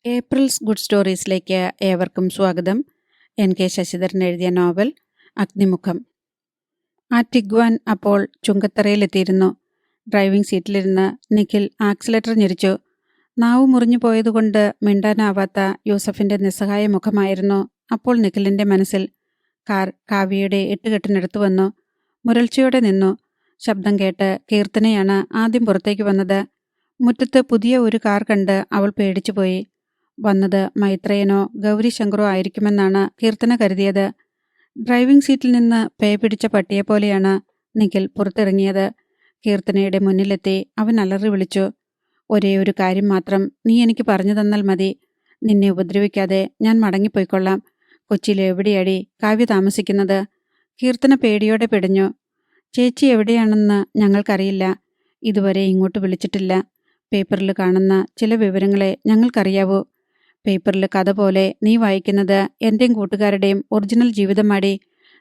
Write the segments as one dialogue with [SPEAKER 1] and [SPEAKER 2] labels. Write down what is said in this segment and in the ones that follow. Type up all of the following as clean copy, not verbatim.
[SPEAKER 1] April's good സ്റ്റോറീസിലേക്ക് ഏവർക്കും സ്വാഗതം. N.K. Sasidharan എഴുതിയ നോവൽ അഗ്നിമുഖം. ആ ടിഗ്വാൻ അപ്പോൾ ചുങ്കത്തറയിലെത്തിയിരുന്നു. ഡ്രൈവിംഗ് സീറ്റിലിരുന്ന് നിഖിൽ ആക്സിലേറ്റർ ഞെരിച്ചു. നാവ് മുറിഞ്ഞു പോയതുകൊണ്ട് മിണ്ടാനാവാത്ത യൂസഫിൻ്റെ നിസ്സഹായ മുഖമായിരുന്നു അപ്പോൾ നിഖിലിൻ്റെ മനസ്സിൽ. കാർ കാവ്യയുടെ എട്ടുകെട്ടിനടുത്ത് വന്നു. മുരൾച്ചയോടെ നിന്നു. ശബ്ദം കേട്ട് കീർത്തനയാണ് ആദ്യം പുറത്തേക്ക് വന്നത്. മുറ്റത്ത് പുതിയ ഒരു കാർ കണ്ട് അവൾ പേടിച്ചുപോയി. വന്നത് മൈത്രേയനോ ഗൗരിശങ്കറോ ആയിരിക്കുമെന്നാണ് കീർത്തന കരുതിയത്. ഡ്രൈവിംഗ് സീറ്റിൽ നിന്ന് പേ പിടിച്ച പട്ടിയെപ്പോലെയാണ് നിഖിൽ പുറത്തിറങ്ങിയത്. കീർത്തനയുടെ മുന്നിലെത്തി അവൻ അലറി വിളിച്ചു. ഒരേ ഒരു കാര്യം മാത്രം നീ എനിക്ക് പറഞ്ഞു തന്നാൽ മതി. നിന്നെ ഉപദ്രവിക്കാതെ ഞാൻ മടങ്ങിപ്പോയിക്കൊള്ളാം. കൊച്ചിയിൽ എവിടെയാടി കാവ്യ താമസിക്കുന്നത്? കീർത്തന പേടിയോടെ പിടഞ്ഞു. ചേച്ചി എവിടെയാണെന്ന് ഞങ്ങൾക്കറിയില്ല. ഇതുവരെ ഇങ്ങോട്ട് വിളിച്ചിട്ടില്ല. പേപ്പറിൽ കാണുന്ന ചില വിവരങ്ങളെ ഞങ്ങൾക്കറിയാവൂ. പേപ്പറിൽ കഥ പോലെ നീ വായിക്കുന്നത് എൻ്റെയും കൂട്ടുകാരുടെയും ഒറിജിനൽ ജീവിതമാടി.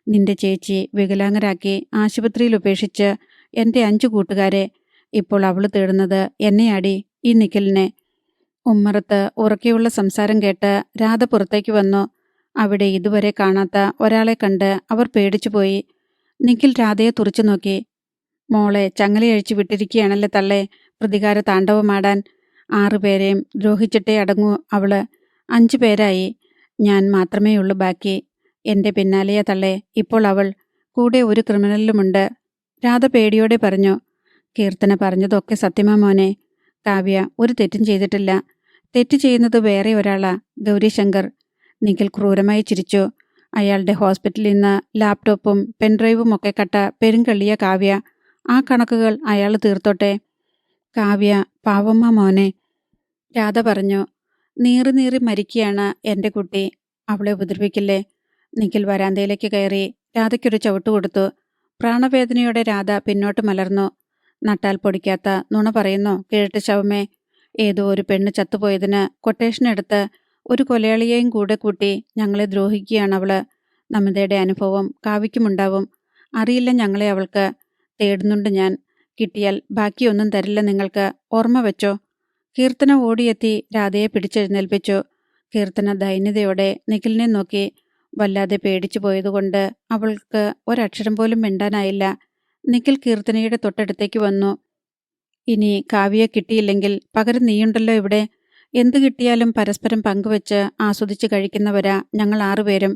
[SPEAKER 1] നിന്റെ ചേച്ചി വികലാംഗരാക്കി ആശുപത്രിയിൽ ഉപേക്ഷിച്ച് എൻ്റെ 5 കൂട്ടുകാരെ. ഇപ്പോൾ അവൾ തേടുന്നത് എന്നെയാടി, ഈ നിഖിലിനെ. ഉമ്മറത്ത് ഉറക്കെയുള്ള സംസാരം കേട്ട് രാധ പുറത്തേക്ക് വന്നു. അവിടെ ഇതുവരെ കാണാത്ത ഒരാളെ കണ്ട് അവർ പേടിച്ചുപോയി. നിഖിൽ രാധയെ തുറച്ചു നോക്കി. മോളെ ചങ്ങലയഴിച്ചു വിട്ടിരിക്കുകയാണല്ലേ തള്ളേ, പ്രതികാര താണ്ഡവമാടാൻ. 6 പേരെയും ദ്രോഹിച്ചിട്ടേ അടങ്ങൂ അവള്. 5 പേരായി. ഞാൻ മാത്രമേയുള്ളൂ ബാക്കി. എൻ്റെ പിന്നാലെയാ തള്ളേ ഇപ്പോൾ അവൾ. കൂടെ ഒരു ക്രിമിനലുമുണ്ട്. രാധ പേടിയോടെ പറഞ്ഞു. കീർത്തന പറഞ്ഞതൊക്കെ സത്യമാ മോനെ. കാവ്യ ഒരു തെറ്റും ചെയ്തിട്ടില്ല. തെറ്റ് ചെയ്യുന്നത് വേറെ ഒരാളാ, ഗൗരിശങ്കർ. നിഖിൽ ക്രൂരമായി ചിരിച്ചു. അയാളുടെ ഹോസ്പിറ്റലിൽ നിന്ന് ലാപ്ടോപ്പും പെൻഡ്രൈവും ഒക്കെ കട്ട പെരുങ്കള്ളിയ കാവ്യ. ആ കണക്കുകൾ അയാൾ തീർത്തോട്ടെ. കാവ്യ പാവമ്മ മോനെ, രാധ പറഞ്ഞു. നീറി നീറി മരിക്കുകയാണ് എൻ്റെ കുട്ടി. അവളെ ഉപദ്രവിക്കില്ലേ. നിഖിൽ വരാന്തയിലേക്ക് കയറി രാധയ്ക്കൊരു ചവിട്ട് കൊടുത്തു. പ്രാണവേദനയോടെ രാധ പിന്നോട്ട് മലർന്നു. നട്ടാൽ പൊടിക്കാത്ത നുണ പറയുന്നു കിഴട്ട് ശവമേ. ഏതോ ഒരു പെണ്ണ് ചത്തുപോയതിന് കൊട്ടേഷൻ എടുത്ത് ഒരു കൊലയാളിയെയും കൂടെ കൂട്ടി ഞങ്ങളെ ദ്രോഹിക്കുകയാണവള്. നമിതയുടെ അനുഭവം കാവ്യക്കുമുണ്ടാവും. അറിയില്ല ഞങ്ങളെ അവൾക്ക്. തേടുന്നുണ്ട് ഞാൻ. കിട്ടിയാൽ ബാക്കിയൊന്നും തരില്ല നിങ്ങൾക്ക്, ഓർമ്മ വെച്ചോ. കീർത്തന ഓടിയെത്തി രാധയെ പിടിച്ചെഴുന്നേൽപ്പിച്ചു. കീർത്തന ദൈന്യതയോടെ നിഖിലിനെ നോക്കി. വല്ലാതെ പേടിച്ചു പോയതുകൊണ്ട് അവൾക്ക് ഒരക്ഷരം പോലും മിണ്ടാനായില്ല. നിഖിൽ കീർത്തനയുടെ തൊട്ടടുത്തേക്ക് വന്നു. ഇനി കാവ്യയെ കിട്ടിയില്ലെങ്കിൽ പകരം നീയുണ്ടല്ലോ ഇവിടെ. എന്തു കിട്ടിയാലും പരസ്പരം പങ്കുവെച്ച് ആസ്വദിച്ച് കഴിക്കുന്നവരാ ഞങ്ങൾ 6 പേരും.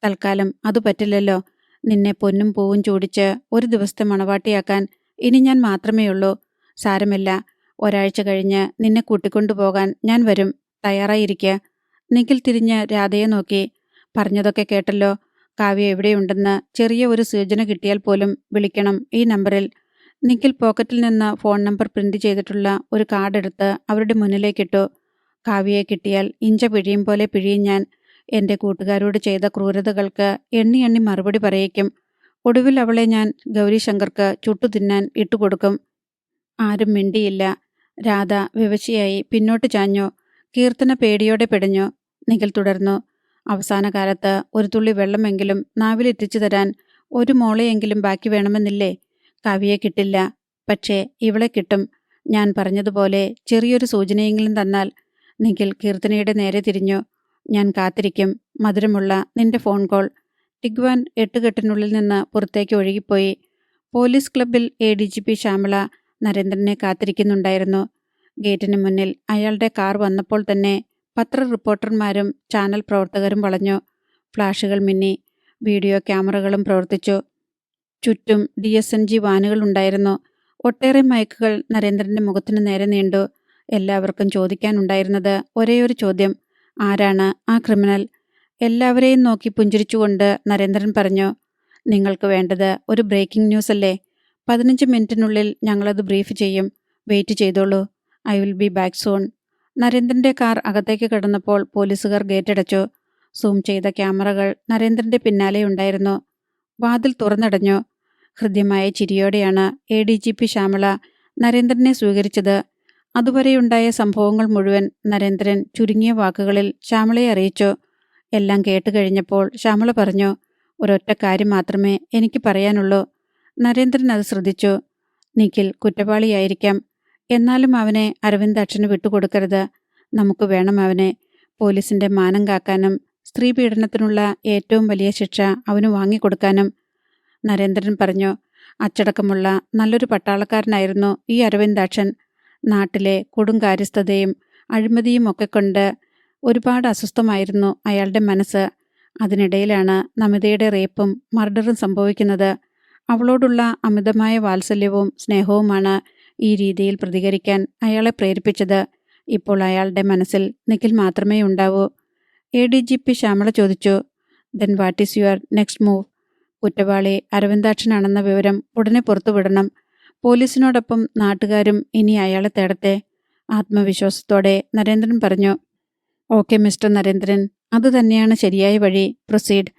[SPEAKER 1] തൽക്കാലം അത് പറ്റില്ലല്ലോ. നിന്നെ പൊന്നും പൂവും ചൂടിച്ച് ഒരു ദിവസത്തെ മണവാട്ടിയാക്കാൻ ഇനി ഞാൻ മാത്രമേയുള്ളൂ. സാരമില്ല, ഒരാഴ്ച കഴിഞ്ഞ് നിന്നെ കൂട്ടിക്കൊണ്ടുപോകാൻ ഞാൻ വരും. തയ്യാറായിരിക്കുക. നിഖിൽ തിരിഞ്ഞ് രാധയെ നോക്കി. പറഞ്ഞതൊക്കെ കേട്ടല്ലോ. കാവ്യ എവിടെയുണ്ടെന്ന് ചെറിയ ഒരു സൂചന കിട്ടിയാൽ പോലും വിളിക്കണം ഈ നമ്പറിൽ. നിഖിൽ പോക്കറ്റിൽ നിന്ന് ഫോൺ നമ്പർ പ്രിന്റ് ചെയ്തിട്ടുള്ള ഒരു കാർഡ് എടുത്ത് അവരുടെ മുന്നിലേക്കിട്ടു. കാവ്യയെ കിട്ടിയാൽ ഇഞ്ച പിഴിയും പോലെ പിഴിയും ഞാൻ. എൻ്റെ കൂട്ടുകാരോട് ചെയ്ത ക്രൂരതകൾക്ക് എണ്ണി എണ്ണി മറുപടി പറയിക്കും. ഒടുവിൽ അവളെ ഞാൻ ഗൗരിശങ്കർക്ക് ചുട്ടുതിന്നാൻ ഇട്ടുകൊടുക്കും. ആരും മിണ്ടിയില്ല. രാധ വിവശയായി പിന്നോട്ട് ചാഞ്ഞു. കീർത്തന പേടിയോടെ പിടഞ്ഞു. നിഖിൽ തുടർന്നു. അവസാന കാലത്ത് ഒരു തുള്ളി വെള്ളമെങ്കിലും നാവിലെത്തിച്ചു തരാൻ ഒരു മോളെയെങ്കിലും ബാക്കി വേണമെന്നില്ലേ. കാവ്യയെ കിട്ടില്ല, പക്ഷേ ഇവളെ കിട്ടും. ഞാൻ പറഞ്ഞതുപോലെ ചെറിയൊരു സൂചനയെങ്കിലും തന്നാൽ. നിഖിൽ കീർത്തനയുടെ നേരെ തിരിഞ്ഞു. ഞാൻ കാത്തിരിക്കും മധുരമുള്ള നിന്റെ ഫോൺ കോൾ. ടിഗ്വാൻ 8 കെട്ടിനുള്ളിൽ നിന്ന് പുറത്തേക്ക് ഒഴുകിപ്പോയി. പോലീസ് ക്ലബിൽ ADGP ശ്യാമള നരേന്ദ്രനെ കാത്തിരിക്കുന്നുണ്ടായിരുന്നു. ഗേറ്റിന് മുന്നിൽ അയാളുടെ കാർ വന്നപ്പോൾ തന്നെ പത്ര റിപ്പോർട്ടർമാരും ചാനൽ പ്രവർത്തകരും വളഞ്ഞു. ഫ്ലാഷുകൾ മിന്നി. വീഡിയോ ക്യാമറകളും പ്രവർത്തിച്ചു. ചുറ്റും DSNG വാനുകളുണ്ടായിരുന്നു. ഒട്ടേറെ മൈക്കുകൾ നരേന്ദ്രന്റെ മുഖത്തിന് നേരെ നീണ്ടു. എല്ലാവർക്കും ചോദിക്കാനുണ്ടായിരുന്നത് ഒരേയൊരു ചോദ്യം: ആരാണ് ആ ക്രിമിനൽ? എല്ലാവരെയും നോക്കി പുഞ്ചിരിച്ചുകൊണ്ട് നരേന്ദ്രൻ പറഞ്ഞു. നിങ്ങൾക്ക് വേണ്ടത് ഒരു ബ്രേക്കിംഗ് ന്യൂസ് അല്ലേ? 15 മിനിറ്റിനുള്ളിൽ ഞങ്ങളത് ബ്രീഫ് ചെയ്യും. വെയിറ്റ് ചെയ്തോളൂ. I will be back soon. നരേന്ദ്രന്റെ കാർ അകത്തേക്ക് കടന്നപ്പോൾ പോലീസുകാർ ഗേറ്റടച്ചു. സൂം ചെയ്ത ക്യാമറകൾ നരേന്ദ്രന്റെ പിന്നാലെ ഉണ്ടായിരുന്നു. വാതിൽ തുറന്നടഞ്ഞു. ഹൃദ്യമായ ചിരിയോടെയാണ് ADGP ശ്യാമള നരേന്ദ്രനെ സ്വീകരിച്ചത്. അതുവരെയുണ്ടായ സംഭവങ്ങൾ മുഴുവൻ നരേന്ദ്രൻ ചുരുങ്ങിയ വാക്കുകളിൽ ശ്യാമളയെ അറിയിച്ചു. എല്ലാം കേട്ട് കഴിഞ്ഞപ്പോൾ ശ്യാമള പറഞ്ഞു. ഒരൊറ്റ കാര്യം മാത്രമേ എനിക്ക് പറയാനുള്ളൂ. നരേന്ദ്രൻ അത് ശ്രദ്ധിച്ചു. നിഖിൽ കുറ്റവാളിയായിരിക്കാം. എന്നാലും അവനെ അരവിന്ദാക്ഷന് വിട്ടുകൊടുക്കരുത്. നമുക്ക് വേണം അവനെ. പോലീസിന്റെ മാനം കാക്കാനും സ്ത്രീ പീഡനത്തിനുള്ള ഏറ്റവും വലിയ ശിക്ഷ അവന് വാങ്ങിക്കൊടുക്കാനും. നരേന്ദ്രൻ പറഞ്ഞു. അച്ചടക്കമുള്ള നല്ലൊരു പട്ടാളക്കാരനായിരുന്നു ഈ അരവിന്ദാക്ഷൻ. നാട്ടിലെ കൊടുങ്കാര്യസ്ഥതയും അഴിമതിയും ഒക്കെ കൊണ്ട് ഒരുപാട് അസ്വസ്ഥമായിരുന്നു അയാളുടെ മനസ്സ്. അതിനിടയിലാണ് നമിതയുടെ റേപ്പും മർഡറും സംഭവിക്കുന്നത്. അവളോടുള്ള അമിതമായ വാത്സല്യവും സ്നേഹവുമാണ് ഈ രീതിയിൽ പ്രതികരിക്കാൻ അയാളെ പ്രേരിപ്പിച്ചത്. ഇപ്പോൾ അയാളുടെ മനസ്സിൽ നിഖിൽ മാത്രമേ ഉണ്ടാവൂ. ADGP ശ്യാമള ചോദിച്ചു. Then what is your next move? കുറ്റവാളി അരവിന്ദാക്ഷനാണെന്ന വിവരം ഉടനെ പുറത്തുവിടണം. പോലീസിനോടൊപ്പം നാട്ടുകാരും ഇനി അയാളെ തേടട്ടെ. ആത്മവിശ്വാസത്തോടെ നരേന്ദ്രൻ പറഞ്ഞു. ഓക്കെ മിസ്റ്റർ നരേന്ദ്രൻ, അതുതന്നെയാണ് ശരിയായ വഴി. പ്രൊസീഡ്.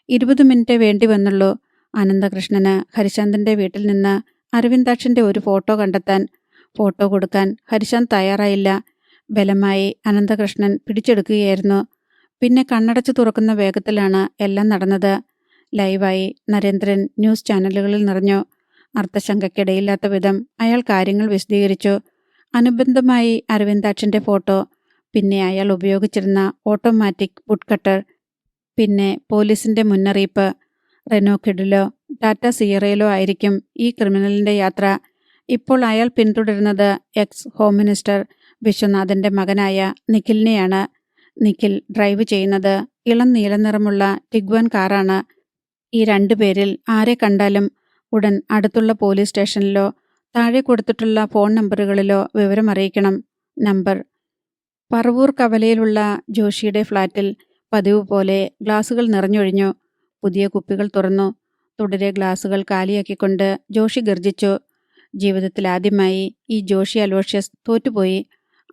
[SPEAKER 1] 20 മിനിറ്റ് വേണ്ടി വന്നുള്ളൂ അനന്തകൃഷ്ണന് ഹരിശാന്തന്റെ വീട്ടിൽ നിന്ന് അരവിന്ദാക്ഷന്റെ ഒരു ഫോട്ടോ കണ്ടെത്താൻ. ഫോട്ടോ കൊടുക്കാൻ ഹരിശാന്ത് തയ്യാറായില്ല. ബലമായി അനന്തകൃഷ്ണൻ പിടിച്ചെടുക്കുകയായിരുന്നു. പിന്നെ കണ്ണടച്ചു തുറക്കുന്ന വേഗത്തിലാണ് എല്ലാം നടന്നത്. ലൈവായി നരേന്ദ്രൻ ന്യൂസ് ചാനലുകളിൽ നിറഞ്ഞു. അർത്ഥശങ്കയ്ക്കിടയില്ലാത്ത വിധം അയാൾ കാര്യങ്ങൾ വിശദീകരിച്ചു. അനുബന്ധമായി അരവിന്ദാക്ഷന്റെ ഫോട്ടോ, പിന്നെ അയാൾ ഉപയോഗിച്ചിരുന്ന ഓട്ടോമാറ്റിക് വുഡ് കട്ടർ, പിന്നെ പോലീസിന്റെ മുന്നറിയിപ്പ്. റെനോ കിഡിലോ ടാറ്റ സിയറയിലോ ആയിരിക്കും ഈ ക്രിമിനലിന്റെ യാത്ര. ഇപ്പോൾ അയാൾ പിന്തുടരുന്നത് എക്സ് ഹോം മിനിസ്റ്റർ വിശ്വനാഥന്റെ മകനായ നിഖിലിനെയാണ്. നിഖിൽ ഡ്രൈവ് ചെയ്യുന്നത് ഇളം നീലനിറമുള്ള ടിഗ്വാൻ കാറാണ്. ഈ 2 പേരിൽ ആരെ കണ്ടാലും ഉടൻ അടുത്തുള്ള പോലീസ് സ്റ്റേഷനിലോ താഴെ കൊടുത്തിട്ടുള്ള ഫോൺ നമ്പറുകളിലോ വിവരമറിയിക്കണം. നമ്പർ. പറവൂർ കവലയിലുള്ള ജോഷിയുടെ ഫ്ളാറ്റിൽ പതിവ് പോലെ ഗ്ലാസുകൾ നിറഞ്ഞൊഴിഞ്ഞു. പുതിയ കുപ്പികൾ തുറന്നു. തുടരെ ഗ്ലാസുകൾ കാലിയാക്കിക്കൊണ്ട് ജോഷി ഗർജിച്ചു. ജീവിതത്തിൽ ആദ്യമായി ഈ ജോഷി അലോഷ്യസ് തോറ്റുപോയി.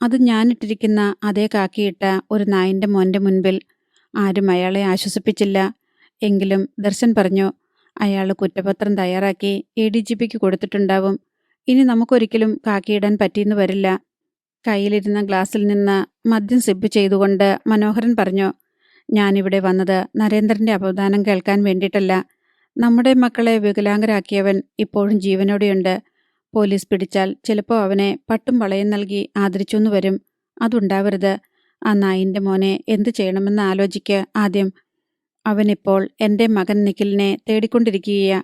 [SPEAKER 1] അത് ഞാനിട്ടിരിക്കുന്ന അതേ കാക്കിയിട്ട ഒരു നായിൻ്റെ മോൻ്റെ മുൻപിൽ. ആരും അയാളെ ആശ്വസിപ്പിച്ചില്ല. എങ്കിലും ദർശൻ പറഞ്ഞു, അയാൾ കുറ്റപത്രം തയ്യാറാക്കി ADGPക്ക് കൊടുത്തിട്ടുണ്ടാവും. ഇനി നമുക്കൊരിക്കലും കാക്കിയിടാൻ പറ്റിയെന്ന് വരില്ല. കയ്യിലിരുന്ന ഗ്ലാസ്സിൽ നിന്ന് മദ്യം സിപ്പ് ചെയ്തുകൊണ്ട് മനോഹരൻ പറഞ്ഞു. ഞാനിവിടെ വന്നത് നരേന്ദ്രന്റെ അപദാനം കേൾക്കാൻ വേണ്ടിയിട്ടല്ല. നമ്മുടെ മക്കളെ വികലാംഗരാക്കിയവൻ ഇപ്പോഴും ജീവനോടെയുണ്ട്. പോലീസ് പിടിച്ചാൽ ചിലപ്പോൾ അവനെ പട്ടും വളയും നൽകി ആദരിച്ചൊന്നു വരും. അതുണ്ടാവരുത്. ആ നായിൻ്റെ മോനെ എന്തു ചെയ്യണമെന്ന് ആലോചിക്ക് ആദ്യം. അവനിപ്പോൾ എൻ്റെ മകൻ നിഖിലിനെ തേടിക്കൊണ്ടിരിക്കുകയാ.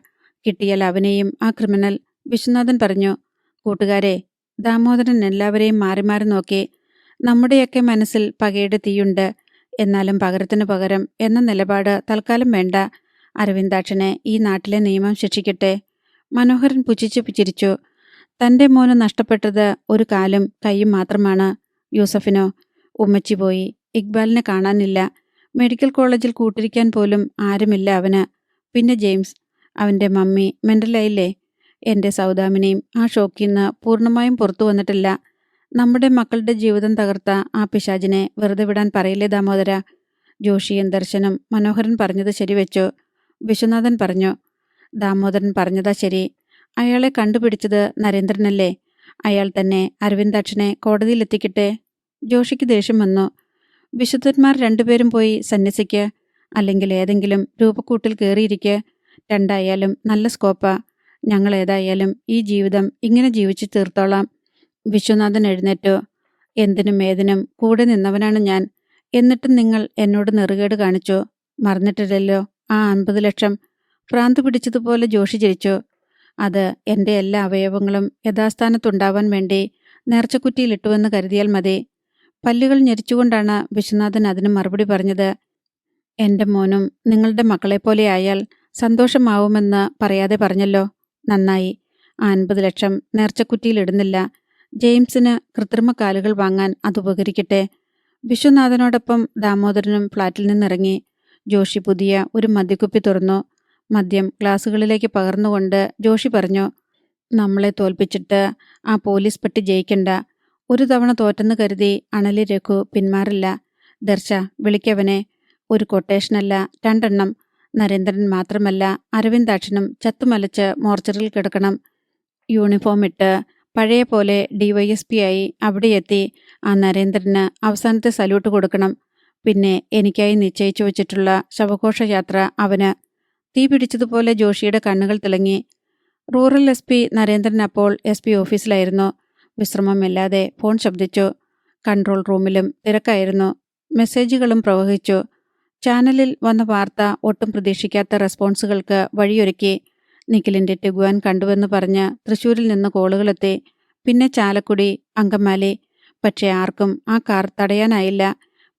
[SPEAKER 1] കിട്ടിയാൽ അവനെയും ആ ക്രിമിനൽ. വിശ്വനാഥൻ പറഞ്ഞു. കൂട്ടുകാരെ, ദാമോദരൻ എല്ലാവരെയും മാറി മാറി നോക്കി. നമ്മുടെയൊക്കെ മനസ്സിൽ പകയുടെ തീയുണ്ട്. എന്നാലും പകരത്തിനു പകരം എന്ന നിലപാട് തൽക്കാലം വേണ്ട. അരവിന്ദാക്ഷനെ ഈ നാട്ടിലെ നിയമം ശിക്ഷിക്കട്ടെ. മനോഹരൻ പുച്ഛിച്ചു ചിരിച്ചു. തൻ്റെ മോന് നഷ്ടപ്പെട്ടത് ഒരു കാലും കൈയും മാത്രമാണ്. യൂസഫിനോ? ഉമ്മച്ചി പോയി. ഇക്ബാലിനെ കാണാനില്ല. മെഡിക്കൽ കോളേജിൽ കൂട്ടിരിക്കാൻ പോലും ആരുമില്ല അവന്. പിന്നെ ജെയിംസ്, അവൻ്റെ മമ്മി മെൻ്റലായില്ലേ? എൻ്റെ സൗദാമിനിയും ആ ഷോക്കിൽ നിന്ന് പൂർണ്ണമായും പുറത്തു വന്നിട്ടില്ല. നമ്മുടെ മക്കളുടെ ജീവിതം തകർത്ത ആ പിശാചിനെ വെറുതെ വിടാൻ പറയില്ലേ ദാമോദര? ജോഷിയും ദർശനും മനോഹരൻ പറഞ്ഞത് ശരിവെച്ചു. വിശ്വനാഥൻ പറഞ്ഞു. ദാമോദരൻ പറഞ്ഞതാ ശരി. അയാളെ കണ്ടുപിടിച്ചത് നരേന്ദ്രനല്ലേ? അയാൾ തന്നെ അരവിന്ദാക്ഷനെ കോടതിയിലെത്തിക്കട്ടെ. ജോഷിക്ക് ദേഷ്യം വന്നു. വിശുദ്ധന്മാർ 2 പേരും പോയി സന്യസിക്ക്. അല്ലെങ്കിൽ ഏതെങ്കിലും രൂപക്കൂട്ടിൽ കയറിയിരിക്ക്. 2 നല്ല സ്കോപ്പാ. ഞങ്ങൾ ഏതായാലും ഈ ജീവിതം ഇങ്ങനെ ജീവിച്ചു തീർത്തോളാം. വിശ്വനാഥൻ എഴുന്നേറ്റു. എന്തിനും ഏതിനും കൂടെ നിന്നവനാണ് ഞാൻ. എന്നിട്ടും നിങ്ങൾ എന്നോട് നെറുകേട് കാണിച്ചു. മറന്നിട്ടില്ലല്ലോ ആ 50 ലക്ഷം? ഭ്രാന്ത് പിടിച്ചതുപോലെ ജോഷി ചിരിച്ചു. അത് എൻ്റെ എല്ലാ അവയവങ്ങളും യഥാസ്ഥാനത്തുണ്ടാവാൻ വേണ്ടി നേർച്ചക്കുറ്റിയിലിട്ടുവെന്ന് കരുതിയാൽ മതി. പല്ലുകൾ ഞെരിച്ചുകൊണ്ടാണ് വിശ്വനാഥൻ അതിന് മറുപടി പറഞ്ഞത്. എൻ്റെ മോനും നിങ്ങളുടെ മക്കളെപ്പോലെ ആയാൽ സന്തോഷമാവുമെന്ന് പറയാതെ പറഞ്ഞല്ലോ. നന്നായി. ആ 50 ലക്ഷം നേർച്ചക്കുറ്റിയിലിടുന്നില്ല. ജെയിംസിന് കൃത്രിമ കാലുകൾ വാങ്ങാൻ അതുപകരിക്കട്ടെ. വിശ്വനാഥനോടൊപ്പം ദാമോദരനും ഫ്ളാറ്റിൽ നിന്നിറങ്ങി. ജോഷി പുതിയ ഒരു മദ്യക്കുപ്പി തുറന്നു. മദ്യം ഗ്ലാസുകളിലേക്ക് പകർന്നുകൊണ്ട് ജോഷി പറഞ്ഞു. നമ്മളെ തോൽപ്പിച്ചിട്ട് ആ പോലീസ് പട്ടി ജയിക്കണ്ട. ഒരു തവണ തോറ്റെന്ന് കരുതി അണലി രഘു പിന്മാറില്ല. ദർശ, വിളിക്കവനെ. ഒരു കൊട്ടേഷനല്ല, 2 എണ്ണം. നരേന്ദ്രൻ മാത്രമല്ല, അരവിന്ദാക്ഷനും ചത്തുമലച്ച് മോർച്ചറിൽ കിടക്കണം. യൂണിഫോം ഇട്ട് പഴയ പോലെ DYSP ആയി അവിടെ എത്തി ആ നരേന്ദ്രന് അവസാനത്തെ സല്യൂട്ട് കൊടുക്കണം. പിന്നെ എനിക്കായി നിശ്ചയിച്ചു വച്ചിട്ടുള്ള ശവഘോഷയാത്ര അവന്. തീ പിടിച്ചതുപോലെ ജോഷിയുടെ കണ്ണുകൾ തിളങ്ങി. റൂറൽ SP നരേന്ദ്രൻ അപ്പോൾ SP ഓഫീസിലായിരുന്നു. വിശ്രമമില്ലാതെ ഫോൺ ശബ്ദിച്ചു. കൺട്രോൾ റൂമിലും തിരക്കായിരുന്നു. മെസ്സേജുകളും പ്രവഹിച്ചു. ചാനലിൽ വന്ന വാർത്ത ഒട്ടും പ്രതീക്ഷിക്കാത്ത റെസ്പോൺസുകൾക്ക് വഴിയൊരുക്കി. നിഖിലിൻ്റെ ടിഗ്വാൻ കണ്ടുവെന്ന് പറഞ്ഞ് തൃശ്ശൂരിൽ നിന്ന് കോളുകളെത്തി. പിന്നെ ചാലക്കുടി, അങ്കമാലി. പക്ഷേ ആർക്കും ആ കാർ തടയാനായില്ല.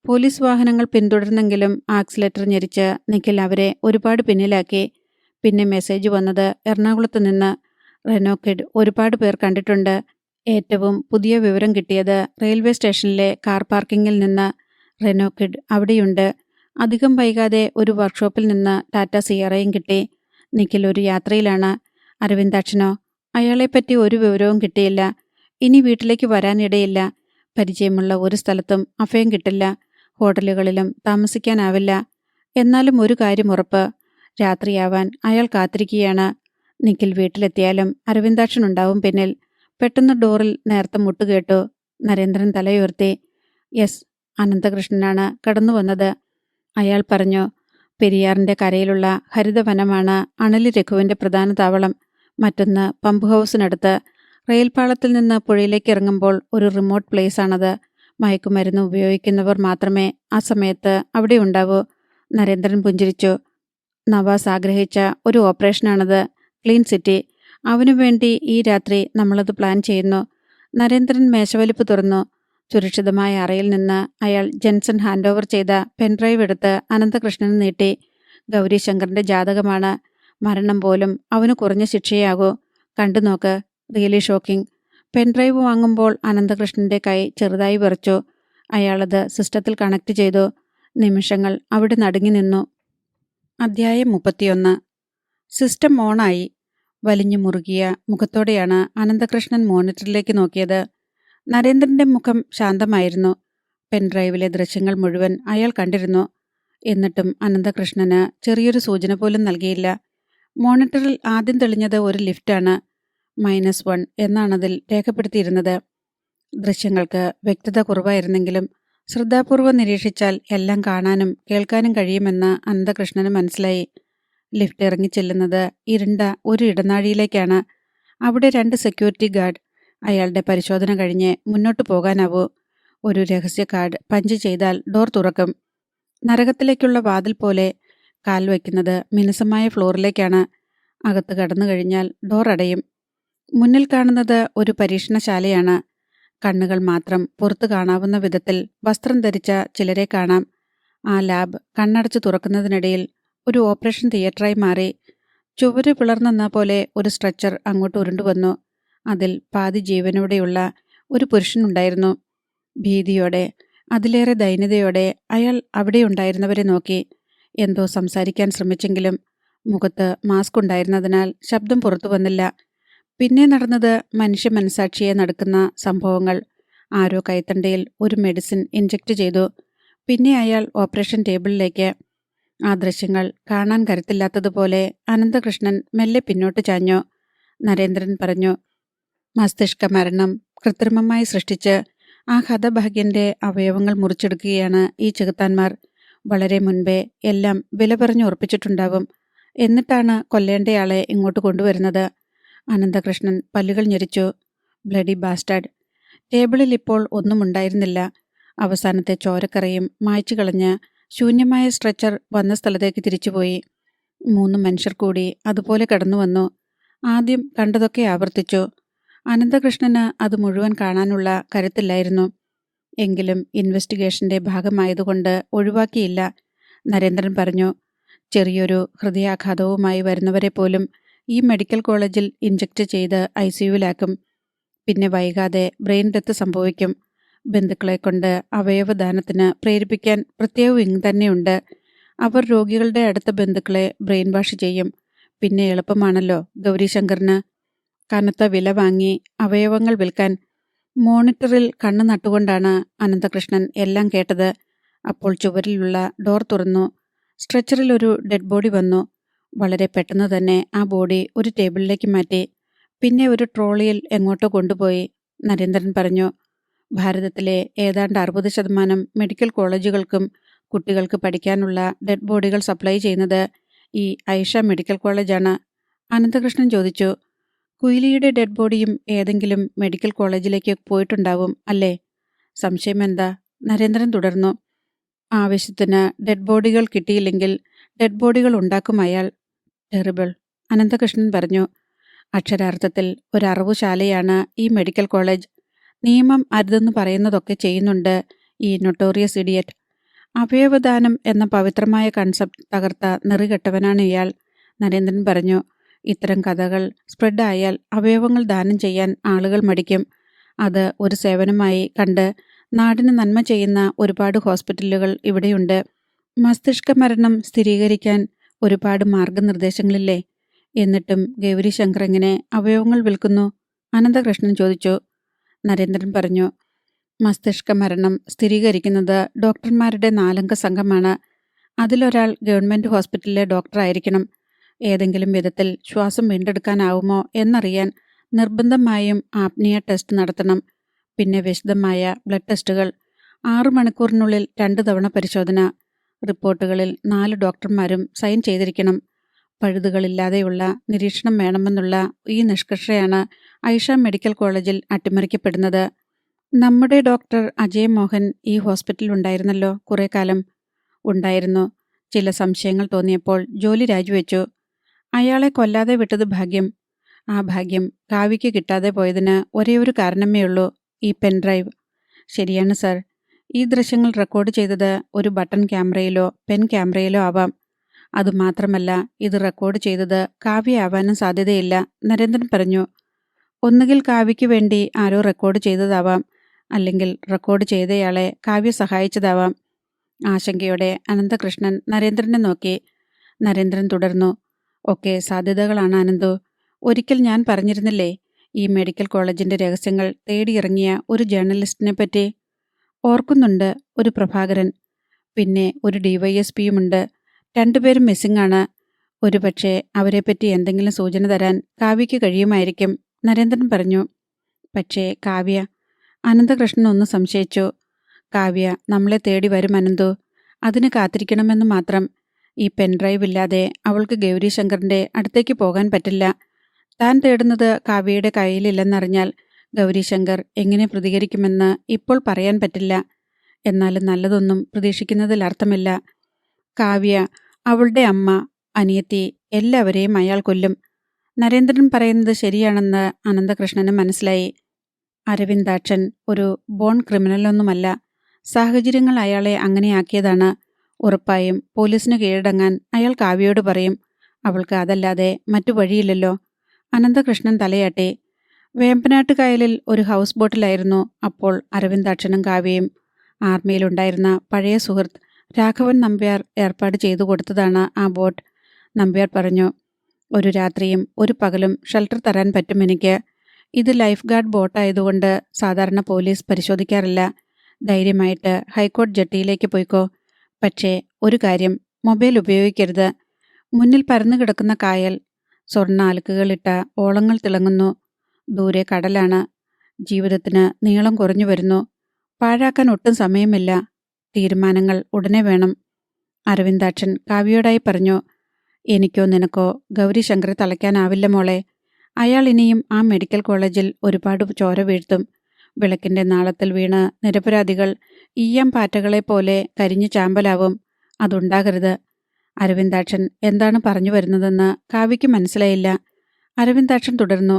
[SPEAKER 1] പോലീസ് വാഹനങ്ങൾ പിന്തുടർന്നെങ്കിലും ആക്സിലേറ്റർ ഞെരിച്ച് നിഖിൽ അവരെ ഒരുപാട് പിന്നിലാക്കി. പിന്നെ മെസ്സേജ് വന്നത് എറണാകുളത്ത് നിന്ന്. റെനോ കിഡ് ഒരുപാട് പേർ കണ്ടിട്ടുണ്ട്. ഏറ്റവും പുതിയ വിവരം കിട്ടിയത് റെയിൽവേ സ്റ്റേഷനിലെ കാർ പാർക്കിങ്ങിൽ നിന്ന്. റെനോ കിഡ് അവിടെയുണ്ട്. അധികം വൈകാതെ ഒരു വർക്ക്ഷോപ്പിൽ നിന്ന് ടാറ്റ സിയറയും കിട്ടി. നിഖിൽ ഒരു യാത്രയിലാണ്. അരവിന്ദാക്ഷനോ? അയാളെപ്പറ്റി ഒരു വിവരവും കിട്ടിയില്ല. ഇനി വീട്ടിലേക്ക് വരാനിടയില്ല. പരിചയമുള്ള ഒരു സ്ഥലത്തും അഭയം കിട്ടില്ല. ഹോട്ടലുകളിലും താമസിക്കാനാവില്ല. എന്നാലും ഒരു കാര്യം ഉറപ്പ്, രാത്രിയാവാൻ അയാൾ കാത്തിരിക്കുകയാണ്. നിഖിൽ വീട്ടിലെത്തിയാലും അരവിന്ദാക്ഷനുണ്ടാവും പിന്നിൽ. പെട്ടെന്ന് ഡോറിൽ നേർത്ത മുട്ടുകേട്ടു. നരേന്ദ്രൻ തലയുയർത്തി. യെസ്, അനന്തകൃഷ്ണനാണ് കടന്നു വന്നത്. അയാൾ പറഞ്ഞു, പെരിയാറിൻ്റെ കരയിലുള്ള ഹരിതവനമാണ് അണലി രഘുവിൻ്റെ പ്രധാന താവളം. മറ്റൊന്ന് പമ്പ് ഹൗസിനടുത്ത്. റെയിൽപാളത്തിൽ നിന്ന് പുഴയിലേക്ക് ഇറങ്ങുമ്പോൾ ഒരു റിമോട്ട് പ്ലേസാണത്. മയക്കുമരുന്ന് ഉപയോഗിക്കുന്നവർ മാത്രമേ ആ സമയത്ത് അവിടെ ഉണ്ടാവൂ. നരേന്ദ്രൻ പുഞ്ചിരിച്ചു. നവാസ് ആഗ്രഹിച്ച ഒരു ഓപ്പറേഷനാണത്. Clean city. അവനു വേണ്ടി ഈ രാത്രി നമ്മളത് പ്ലാൻ ചെയ്യുന്നു. നരേന്ദ്രൻ മേശവലിപ്പ് തുറന്നു. സുരക്ഷിതമായ അറയിൽ നിന്ന് അയാൾ ജെൻസൺ ഹാൻഡ് ഓവർ ചെയ്ത പെൻഡ്രൈവ് എടുത്ത് അനന്തകൃഷ്ണന് നീട്ടി. ഗൗരീശങ്കറിൻ്റെ ജാതകമാണ്. മരണം പോലും അവന് കുറഞ്ഞ ശിക്ഷയാകൂ. കണ്ടു നോക്ക്. Really shocking. പെൻഡ്രൈവ് വാങ്ങുമ്പോൾ അനന്തകൃഷ്ണൻ്റെ കൈ ചെറുതായി വിറച്ചു. അയാളത് സിസ്റ്റത്തിൽ കണക്ട് ചെയ്തു. നിമിഷങ്ങൾ അവിടെ നടുങ്ങി നിന്നു. അധ്യായം 31. സിസ്റ്റം ഓണായി. വലിഞ്ഞു മുറുകിയ മുഖത്തോടെയാണ് അനന്തകൃഷ്ണൻ മോണിറ്ററിലേക്ക് നോക്കിയത്. നരേന്ദ്രൻ്റെ മുഖം ശാന്തമായിരുന്നു. പെൻഡ്രൈവിലെ ദൃശ്യങ്ങൾ മുഴുവൻ അയാൾ കണ്ടിരുന്നു. എന്നിട്ടും അനന്തകൃഷ്ണന് ചെറിയൊരു സൂചന പോലും നൽകിയില്ല. മോണിറ്ററിൽ ആദ്യം തെളിഞ്ഞത് ഒരു ലിഫ്റ്റാണ്. -1 എന്നാണതിൽ രേഖപ്പെടുത്തിയിരുന്നത്. ദൃശ്യങ്ങൾക്ക് വ്യക്തത കുറവായിരുന്നെങ്കിലും ശ്രദ്ധാപൂർവ്വം നിരീക്ഷിച്ചാൽ എല്ലാം കാണാനും കേൾക്കാനും കഴിയുമെന്ന് അനന്തകൃഷ്ണന് മനസ്സിലായി. ലിഫ്റ്റ് ഇറങ്ങിച്ചെല്ലുന്നത് ഇരുണ്ട ഒരു ഇടനാഴിയിലേക്കാണ്. അവിടെ 2 സെക്യൂരിറ്റി ഗാർഡ്. അയാളുടെ പരിശോധന കഴിഞ്ഞ് മുന്നോട്ട് പോകാനാവൂ. ഒരു രഹസ്യ കാർഡ് പഞ്ച് ചെയ്താൽ ഡോർ തുറക്കും. നരകത്തിലേക്കുള്ള വാതിൽ പോലെ. കാൽ വയ്ക്കുന്നത് മിനുസമായ ഫ്ലോറിലേക്കാണ്. അകത്ത് കടന്നു കഴിഞ്ഞാൽ ഡോർ അടയും. മുന്നിൽ കാണുന്നത് ഒരു പരീക്ഷണശാലയാണ്. കണ്ണുകൾ മാത്രം പുറത്തു കാണാവുന്ന വിധത്തിൽ വസ്ത്രം ധരിച്ച ചിലരെ കാണാം. ആ ലാബ് കണ്ണടച്ച് തുറക്കുന്നതിനിടയിൽ ഒരു ഓപ്പറേഷൻ തിയേറ്ററായി മാറി. ചുവര് പിളർന്നെന്ന പോലെ ഒരു സ്ട്രെച്ചർ അങ്ങോട്ട് ഉരുണ്ടുവന്നു. അതിൽ പാതി ജീവനോടെയുള്ള ഒരു പുരുഷനുണ്ടായിരുന്നു. ഭീതിയോടെ, അതിലേറെ ദൈന്യതയോടെ അയാൾ അവിടെയുണ്ടായിരുന്നവരെ നോക്കി. എന്തോ സംസാരിക്കാൻ ശ്രമിച്ചെങ്കിലും മുഖത്ത് മാസ്ക് ഉണ്ടായിരുന്നതിനാൽ ശബ്ദം പുറത്തു വന്നില്ല. പിന്നെ നടന്നത് മനുഷ്യ മനസാക്ഷിയെ നടുക്കുന്ന സംഭവങ്ങൾ. ആരോ കൈത്തണ്ടയിൽ ഒരു മെഡിസിൻ ഇൻജെക്റ്റ് ചെയ്തു. പിന്നെ അയാൾ ഓപ്പറേഷൻ ടേബിളിലേക്ക്. ആ ദൃശ്യങ്ങൾ കാണാൻ കരുത്തില്ലാത്തതുപോലെ അനന്തകൃഷ്ണൻ മെല്ലെ പിന്നോട്ട് ചാഞ്ഞു. നരേന്ദ്രൻ പറഞ്ഞു, മസ്തിഷ്ക മരണം കൃത്രിമമായി സൃഷ്ടിച്ച് ആ ഹതഭാഗ്യന്റെ അവയവങ്ങൾ മുറിച്ചെടുക്കുകയാണ് ഈ ചെകുത്താന്മാർ. വളരെ മുൻപേ എല്ലാം വില പറഞ്ഞു ഉറപ്പിച്ചിട്ടുണ്ടാവും. എന്നിട്ടാണ് കൊല്ലേണ്ടയാളെ ഇങ്ങോട്ട് കൊണ്ടുവരുന്നത്. അനന്തകൃഷ്ണൻ പല്ലുകൾ ഞെരിച്ചു. Bloody bastard. ടേബിളിൽ ഇപ്പോൾ ഒന്നും ഉണ്ടായിരുന്നില്ല. അവസാനത്തെ ചോരക്കറയും മായ്ച്ചു കളഞ്ഞ് ശൂന്യമായ സ്ട്രെച്ചർ വന്ന സ്ഥലത്തേക്ക് തിരിച്ചുപോയി. 3 മനുഷ്യർ കൂടി അതുപോലെ കടന്നു വന്നു. ആദ്യം കണ്ടതൊക്കെ ആവർത്തിച്ചു. അനന്തകൃഷ്ണന് അത് മുഴുവൻ കാണാനുള്ള കരുത്തില്ലായിരുന്നു. എങ്കിലും ഇൻവെസ്റ്റിഗേഷന്റെ ഭാഗമായതുകൊണ്ട് ഒഴിവാക്കിയില്ല. നരേന്ദ്രൻ പറഞ്ഞു, ചെറിയൊരു ഹൃദയാഘാതവുമായി വരുന്നവരെ പോലും ഈ മെഡിക്കൽ കോളേജിൽ ഇൻജെക്റ്റ് ചെയ്ത് ICUവിലാക്കും. പിന്നെ വൈകാതെ ബ്രെയിൻ ഡെത്ത് സംഭവിക്കും. ബന്ധുക്കളെ കൊണ്ട് അവയവദാനത്തിന് പ്രേരിപ്പിക്കാൻ പ്രത്യേക വിങ് തന്നെയുണ്ട്. അവർ രോഗികളുടെ അടുത്ത ബന്ധുക്കളെ ബ്രെയിൻ വാഷ് ചെയ്യും. പിന്നെ എളുപ്പമാണല്ലോ ഗൗരീശങ്കറിന്. കനത്ത വില വാങ്ങി അവയവങ്ങൾ വിൽക്കാൻ. മോണിറ്ററിൽ കണ്ണു നട്ടുകൊണ്ടാണ് അനന്തകൃഷ്ണൻ എല്ലാം കേട്ടത്. അപ്പോൾ ചുവരിലുള്ള ഡോർ തുറന്നു. സ്ട്രെച്ചറിൽ ഒരു ഡെഡ് ബോഡി വന്നു. വളരെ പെട്ടെന്ന് തന്നെ ആ ബോഡി ഒരു ടേബിളിലേക്ക് മാറ്റി. പിന്നെ ഒരു ട്രോളിയിൽ എങ്ങോട്ടോ കൊണ്ടുപോയി. നരേന്ദ്രൻ പറഞ്ഞു, ഭാരതത്തിലെ ഏതാണ്ട് 60% മെഡിക്കൽ കോളേജുകൾക്കും കുട്ടികൾക്ക് പഠിക്കാനുള്ള ഡെഡ് ബോഡികൾ സപ്ലൈ ചെയ്യുന്നത് ഈ ഐഷ മെഡിക്കൽ കോളേജാണ്. അനന്തകൃഷ്ണൻ ചോദിച്ചു, കുയിലിയുടെ ഡെഡ് ബോഡിയും ഏതെങ്കിലും മെഡിക്കൽ കോളേജിലേക്ക് പോയിട്ടുണ്ടാവും അല്ലേ? സംശയം എന്താ? നരേന്ദ്രൻ തുടർന്നു. ആവശ്യത്തിന് ഡെഡ് ബോഡികൾ കിട്ടിയില്ലെങ്കിൽ ഡെഡ് ബോഡികൾ ഉണ്ടാക്കും അയാൾ. ടെറിബിൾ, അനന്തകൃഷ്ണൻ പറഞ്ഞു. അക്ഷരാർത്ഥത്തിൽ ഒരു അറവുശാലയാണ് ഈ മെഡിക്കൽ കോളേജ്. നിയമം അരുതെന്ന് പറയുന്നതൊക്കെ ചെയ്യുന്നുണ്ട് ഈ നൊട്ടോറിയസ് ഇഡിയറ്റ്. അവയവദാനം എന്ന പവിത്രമായ കൺസെപ്റ്റ് തകർത്ത നെറികെട്ടവനാണ് ഇയാൾ. നരേന്ദ്രൻ പറഞ്ഞു. ഇത്തരം കഥകൾ സ്പ്രെഡായാൽ അവയവങ്ങൾ ദാനം ചെയ്യാൻ ആളുകൾ മടിക്കും. അത് ഒരു സേവനമായി കണ്ട് നാടിന് നന്മ ചെയ്യുന്ന ഒരുപാട് ഹോസ്പിറ്റലുകൾ ഇവിടെയുണ്ട്. മസ്തിഷ്ക മരണം സ്ഥിരീകരിക്കാൻ ഒരുപാട് മാർഗനിർദ്ദേശങ്ങളില്ലേ? എന്നിട്ടും ഗൗരിശങ്കർ എങ്ങനെ അവയവങ്ങൾ വിൽക്കുന്നു? അനന്തകൃഷ്ണൻ ചോദിച്ചു. നരേന്ദ്രൻ പറഞ്ഞു. മസ്തിഷ്ക മരണം സ്ഥിരീകരിക്കുന്നത് ഡോക്ടർമാരുടെ 4 അംഗ സംഘമാണ്. അതിലൊരാൾ ഗവൺമെൻറ് ഹോസ്പിറ്റലിലെ ഡോക്ടറായിരിക്കണം. ഏതെങ്കിലും വിധത്തിൽ ശ്വാസം വീണ്ടെടുക്കാനാവുമോ എന്നറിയാൻ നിർബന്ധമായും ആപ്നിയ ടെസ്റ്റ് നടത്തണം. പിന്നെ വിശദമായ ബ്ലഡ് ടെസ്റ്റുകൾ. 6 മണിക്കൂറിനുള്ളിൽ 2 തവണ പരിശോധന. റിപ്പോർട്ടുകളിൽ 4 ഡോക്ടർമാരും സൈൻ ചെയ്തിരിക്കണം. പഴുതുകളില്ലാതെയുള്ള നിരീക്ഷണം വേണമെന്നുള്ള ഈ നിഷ്കർഷയാണ് ഐഷ മെഡിക്കൽ കോളേജിൽ അട്ടിമറിക്കപ്പെടുന്നത്. നമ്മുടെ ഡോക്ടർ അജയ് മോഹൻ ഈ ഹോസ്പിറ്റലിൽ ഉണ്ടായിരുന്നല്ലോ കുറേ കാലം. ഉണ്ടായിരുന്നു. ചില സംശയങ്ങൾ തോന്നിയപ്പോൾ ജോലി രാജിവെച്ചു. അയാളെ കൊല്ലാതെ വിട്ടത് ഭാഗ്യം. ആ ഭാഗ്യം കാവ്യയ്ക്ക് കിട്ടാതെ പോയതിന് ഒരേ ഒരു കാരണമേ ഉള്ളൂ, ഈ പെൻഡ്രൈവ്. ശരിയാണ് സർ. ഈ ദൃശ്യങ്ങൾ റെക്കോർഡ് ചെയ്തത് ഒരു ബട്ടൺ ക്യാമറയിലോ പെൻ ക്യാമറയിലോ ആവാം. അതുമാത്രമല്ല, ഇത് റെക്കോർഡ് ചെയ്തത് കാവ്യ ആവാനും സാധ്യതയില്ല, നരേന്ദ്രൻ പറഞ്ഞു. ഒന്നുകിൽ കാവ്യയ്ക്ക് വേണ്ടി ആരോ റെക്കോർഡ് ചെയ്തതാവാം, അല്ലെങ്കിൽ റെക്കോർഡ് ചെയ്തയാളെ കാവ്യ സഹായിച്ചതാവാം. ആശങ്കയോടെ അനന്തകൃഷ്ണൻ നരേന്ദ്രനെ നോക്കി. നരേന്ദ്രൻ തുടർന്നു. ഒക്കെ സാധ്യതകളാണ് അനന്തു. ഒരിക്കൽ ഞാൻ പറഞ്ഞിരുന്നില്ലേ ഈ മെഡിക്കൽ കോളേജിന്റെ രഹസ്യങ്ങൾ തേടിയിറങ്ങിയ ഒരു ജേർണലിസ്റ്റിനെ പറ്റി? ഓർക്കുന്നുണ്ട്, ഒരു പ്രഭാകരൻ. പിന്നെ ഒരു DYSPയുമുണ്ട്. 2 പേരും മിസ്സിംഗ് ആണ്. ഒരുപക്ഷെ അവരെപ്പറ്റി എന്തെങ്കിലും സൂചന തരാൻ കാവ്യയ്ക്ക് കഴിയുമായിരിക്കും, നരേന്ദ്രൻ പറഞ്ഞു. പക്ഷേ കാവ്യ? അനന്തകൃഷ്ണൻ ഒന്ന് സംശയിച്ചു. കാവ്യ നമ്മളെ തേടി വരും അനന്തു. അതിന് കാത്തിരിക്കണമെന്ന് മാത്രം. ഈ പെൻഡ്രൈവ് ഇല്ലാതെ അവൾക്ക് ഗൗരിശങ്കറിന്റെ അടുത്തേക്ക് പോകാൻ പറ്റില്ല. താൻ തേടുന്നത് കാവ്യയുടെ കയ്യിലില്ലെന്നറിഞ്ഞാൽ ഗൗരിശങ്കർ എങ്ങനെ പ്രതികരിക്കുമെന്ന് ഇപ്പോൾ പറയാൻ പറ്റില്ല. എന്നാലും നല്ലതൊന്നും പ്രതീക്ഷിക്കുന്നതിൽ അർത്ഥമില്ല. കാവ്യ, അവളുടെ അമ്മ, അനിയത്തി, എല്ലാവരെയും അയാൾ കൊല്ലും. നരേന്ദ്രൻ പറയുന്നത് ശരിയാണെന്ന് അനന്തകൃഷ്ണന് മനസ്സിലായി. അരവിന്ദാക്ഷൻ ഒരു ബോൺ ക്രിമിനലൊന്നുമല്ല. സാഹചര്യങ്ങൾ അയാളെ അങ്ങനെയാക്കിയതാണ്. ഉറപ്പായും പോലീസിന് കീഴടങ്ങാൻ അയാൾ കാവ്യയോട് പറയും. അവൾക്ക് അതല്ലാതെ മറ്റു വഴിയില്ലല്ലോ. അനന്തകൃഷ്ണൻ തലയാട്ടി. വേമ്പനാട്ട് കായലിൽ ഒരു ഹൗസ് ബോട്ടിലായിരുന്നു അപ്പോൾ അരവിന്ദാക്ഷനും കാവ്യയും. ആർമിയിലുണ്ടായിരുന്ന പഴയ സുഹൃത്ത് രാഘവൻ നമ്പ്യാർ ഏർപ്പാട് ചെയ്തു കൊടുത്തതാണ് ആ ബോട്ട്. നമ്പ്യാർ പറഞ്ഞു. ഒരു രാത്രിയും ഒരു പകലും ഷെൽട്ടർ തരാൻ പറ്റും എനിക്ക്. ഇത് ലൈഫ് ഗാർഡ് ബോട്ടായതുകൊണ്ട് സാധാരണ പോലീസ് പരിശോധിക്കാറില്ല. ധൈര്യമായിട്ട് ഹൈക്കോർട്ട് ജെട്ടിയിലേക്ക് പോയിക്കോ. പക്ഷേ ഒരു കാര്യം, മൊബൈൽ ഉപയോഗിക്കരുത്. മുന്നിൽ പരന്നു കിടക്കുന്ന കായൽ. സ്വർണ്ണ അലക്കുകളിട്ട ഓളങ്ങൾ തിളങ്ങുന്നു. ദൂരെ കടലാണ്. ജീവിതത്തിന് നീളം കുറഞ്ഞു വരുന്നു. പാഴാക്കാൻ ഒട്ടും സമയമില്ല. തീരുമാനങ്ങൾ ഉടനെ വേണം. അരവിന്ദാക്ഷൻ കാവ്യയോടായി പറഞ്ഞു. എനിക്കോ നിനക്കോ ഗൗരിശങ്കറെ തളയ്ക്കാനാവില്ല മോളെ. അയാൾ ഇനിയും ആ മെഡിക്കൽ കോളേജിൽ ഒരുപാട് ചോര വീഴ്ത്തും. വിളക്കിന്റെ നാളത്തിൽ വീണ് നിരപരാധികൾ ഈയം പാറ്റകളെപ്പോലെ കരിഞ്ഞു ചാമ്പലാവും. അതുണ്ടാകരുത്. അരവിന്ദാക്ഷൻ എന്താണ് പറഞ്ഞു വരുന്നതെന്ന് കാവ്യയ്ക്ക് മനസ്സിലായില്ല. അരവിന്ദാക്ഷൻ തുടർന്നു.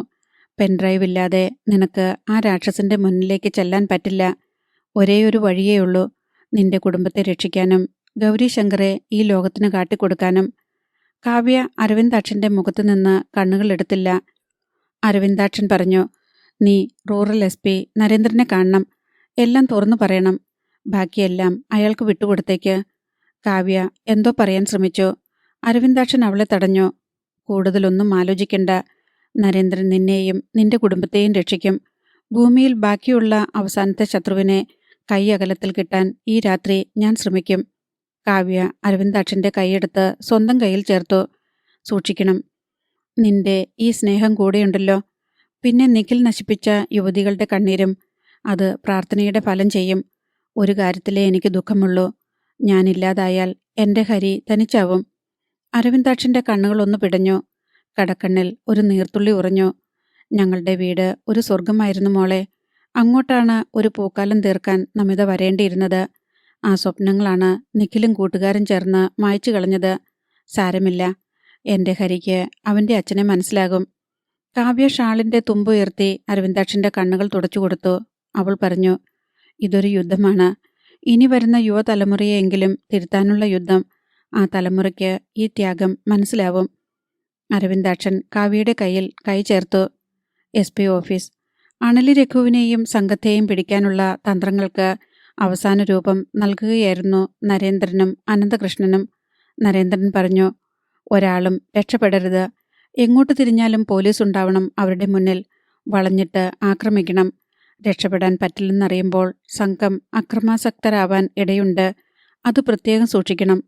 [SPEAKER 1] പെൻഡ്രൈവ് ഇല്ലാതെ നിനക്ക് ആ രാക്ഷസന്റെ മുന്നിലേക്ക് ചെല്ലാൻ പറ്റില്ല. ഒരേയൊരു വഴിയേയുള്ളൂ, നിന്റെ കുടുംബത്തെ രക്ഷിക്കാനും ഗൗരിശങ്കറെ ഈ ലോകത്തിന് കാട്ടിക്കൊടുക്കാനും. കാവ്യ അരവിന്ദാക്ഷന്റെ മുഖത്തു നിന്ന് കണ്ണുകൾ എടുത്തില്ല. അരവിന്ദാക്ഷൻ പറഞ്ഞു. നീ റൂറൽ SP നരേന്ദ്രനെ കാണണം. എല്ലാം തുറന്നു പറയണം. ബാക്കിയെല്ലാം അയാൾക്ക് വിട്ടുകൊടുത്തേക്ക്. കാവ്യ എന്തോ പറയാൻ ശ്രമിച്ചു. അരവിന്ദാക്ഷൻ അവളെ തടഞ്ഞു. കൂടുതലൊന്നും ആലോചിക്കണ്ട. നരേന്ദ്രൻ നിന്നെയും നിന്റെ കുടുംബത്തെയും രക്ഷിക്കും. ഭൂമിയിൽ ബാക്കിയുള്ള അവസാനത്തെ ശത്രുവിനെ കൈ അകലത്തിൽ കിട്ടാൻ ഈ രാത്രി ഞാൻ ശ്രമിക്കും. കാവ്യ അരവിന്ദാക്ഷന്റെ കൈയെടുത്ത് സ്വന്തം കയ്യിൽ ചേർത്തു. സൂക്ഷിക്കണം. നിന്റെ ഈ സ്നേഹം കൂടെയുണ്ടല്ലോ. പിന്നെ നിഖിൽ നശിപ്പിച്ച യുവതികളുടെ കണ്ണീരും. അത് പ്രാർത്ഥനയുടെ ഫലം ചെയ്യും. ഒരു കാര്യത്തിലേ എനിക്ക് ദുഃഖമുള്ളൂ. ഞാനില്ലാതായാൽ എൻ്റെ ഹരി തനിച്ചാവും. അരവിന്ദാക്ഷന്റെ കണ്ണുകളൊന്നു പിടഞ്ഞു. കടക്കണ്ണിൽ ഒരു നീർത്തുള്ളി ഉറഞ്ഞു. ഞങ്ങളുടെ വീട് ഒരു സ്വർഗമായിരുന്നു മോളെ. അങ്ങോട്ടാണ് ഒരു പൂക്കാലം തീർക്കാൻ നമിത വരേണ്ടിയിരുന്നത്. ആ സ്വപ്നങ്ങളാണ് നിഖിലും കൂട്ടുകാരും ചേർന്ന് മായ്ച്ചു കളഞ്ഞത്. സാരമില്ല, എൻ്റെ ഹരിക്ക് അവൻ്റെ അച്ഛനെ മനസ്സിലാകും. കാവ്യ ഷാളിൻ്റെ തുമ്പുയർത്തി അരവിന്ദാക്ഷൻ്റെ കണ്ണുകൾ തുടച്ചു കൊടുത്തു. അവൾ പറഞ്ഞു, ഇതൊരു യുദ്ധമാണ്. ഇനി വരുന്ന യുവതലമുറയെങ്കിലും തിരുത്താനുള്ള യുദ്ധം. ആ തലമുറയ്ക്ക് ഈ ത്യാഗം മനസ്സിലാവും. അരവിന്ദാക്ഷൻ കാവ്യയുടെ കയ്യിൽ കൈ ചേർത്തു. SP office. അണലി രഘുവിനെയും സംഘത്തെയും പിടിക്കാനുള്ള തന്ത്രങ്ങൾക്ക് അവസാന രൂപം നൽകുകയായിരുന്നു നരേന്ദ്രനും അനന്തകൃഷ്ണനും. നരേന്ദ്രൻ പറഞ്ഞു, ഒരാളും രക്ഷപ്പെടരുത്. എങ്ങോട്ട് തിരിഞ്ഞാലും പോലീസ് ഉണ്ടാവണം അവരുടെ മുന്നിൽ. വളഞ്ഞിട്ട് ആക്രമിക്കണം. രക്ഷപ്പെടാൻ പറ്റില്ലെന്നറിയുമ്പോൾ സംഘം അക്രമാസക്തരാവാൻ ഇടയുണ്ട്. അത് പ്രത്യേകം സൂക്ഷിക്കണം.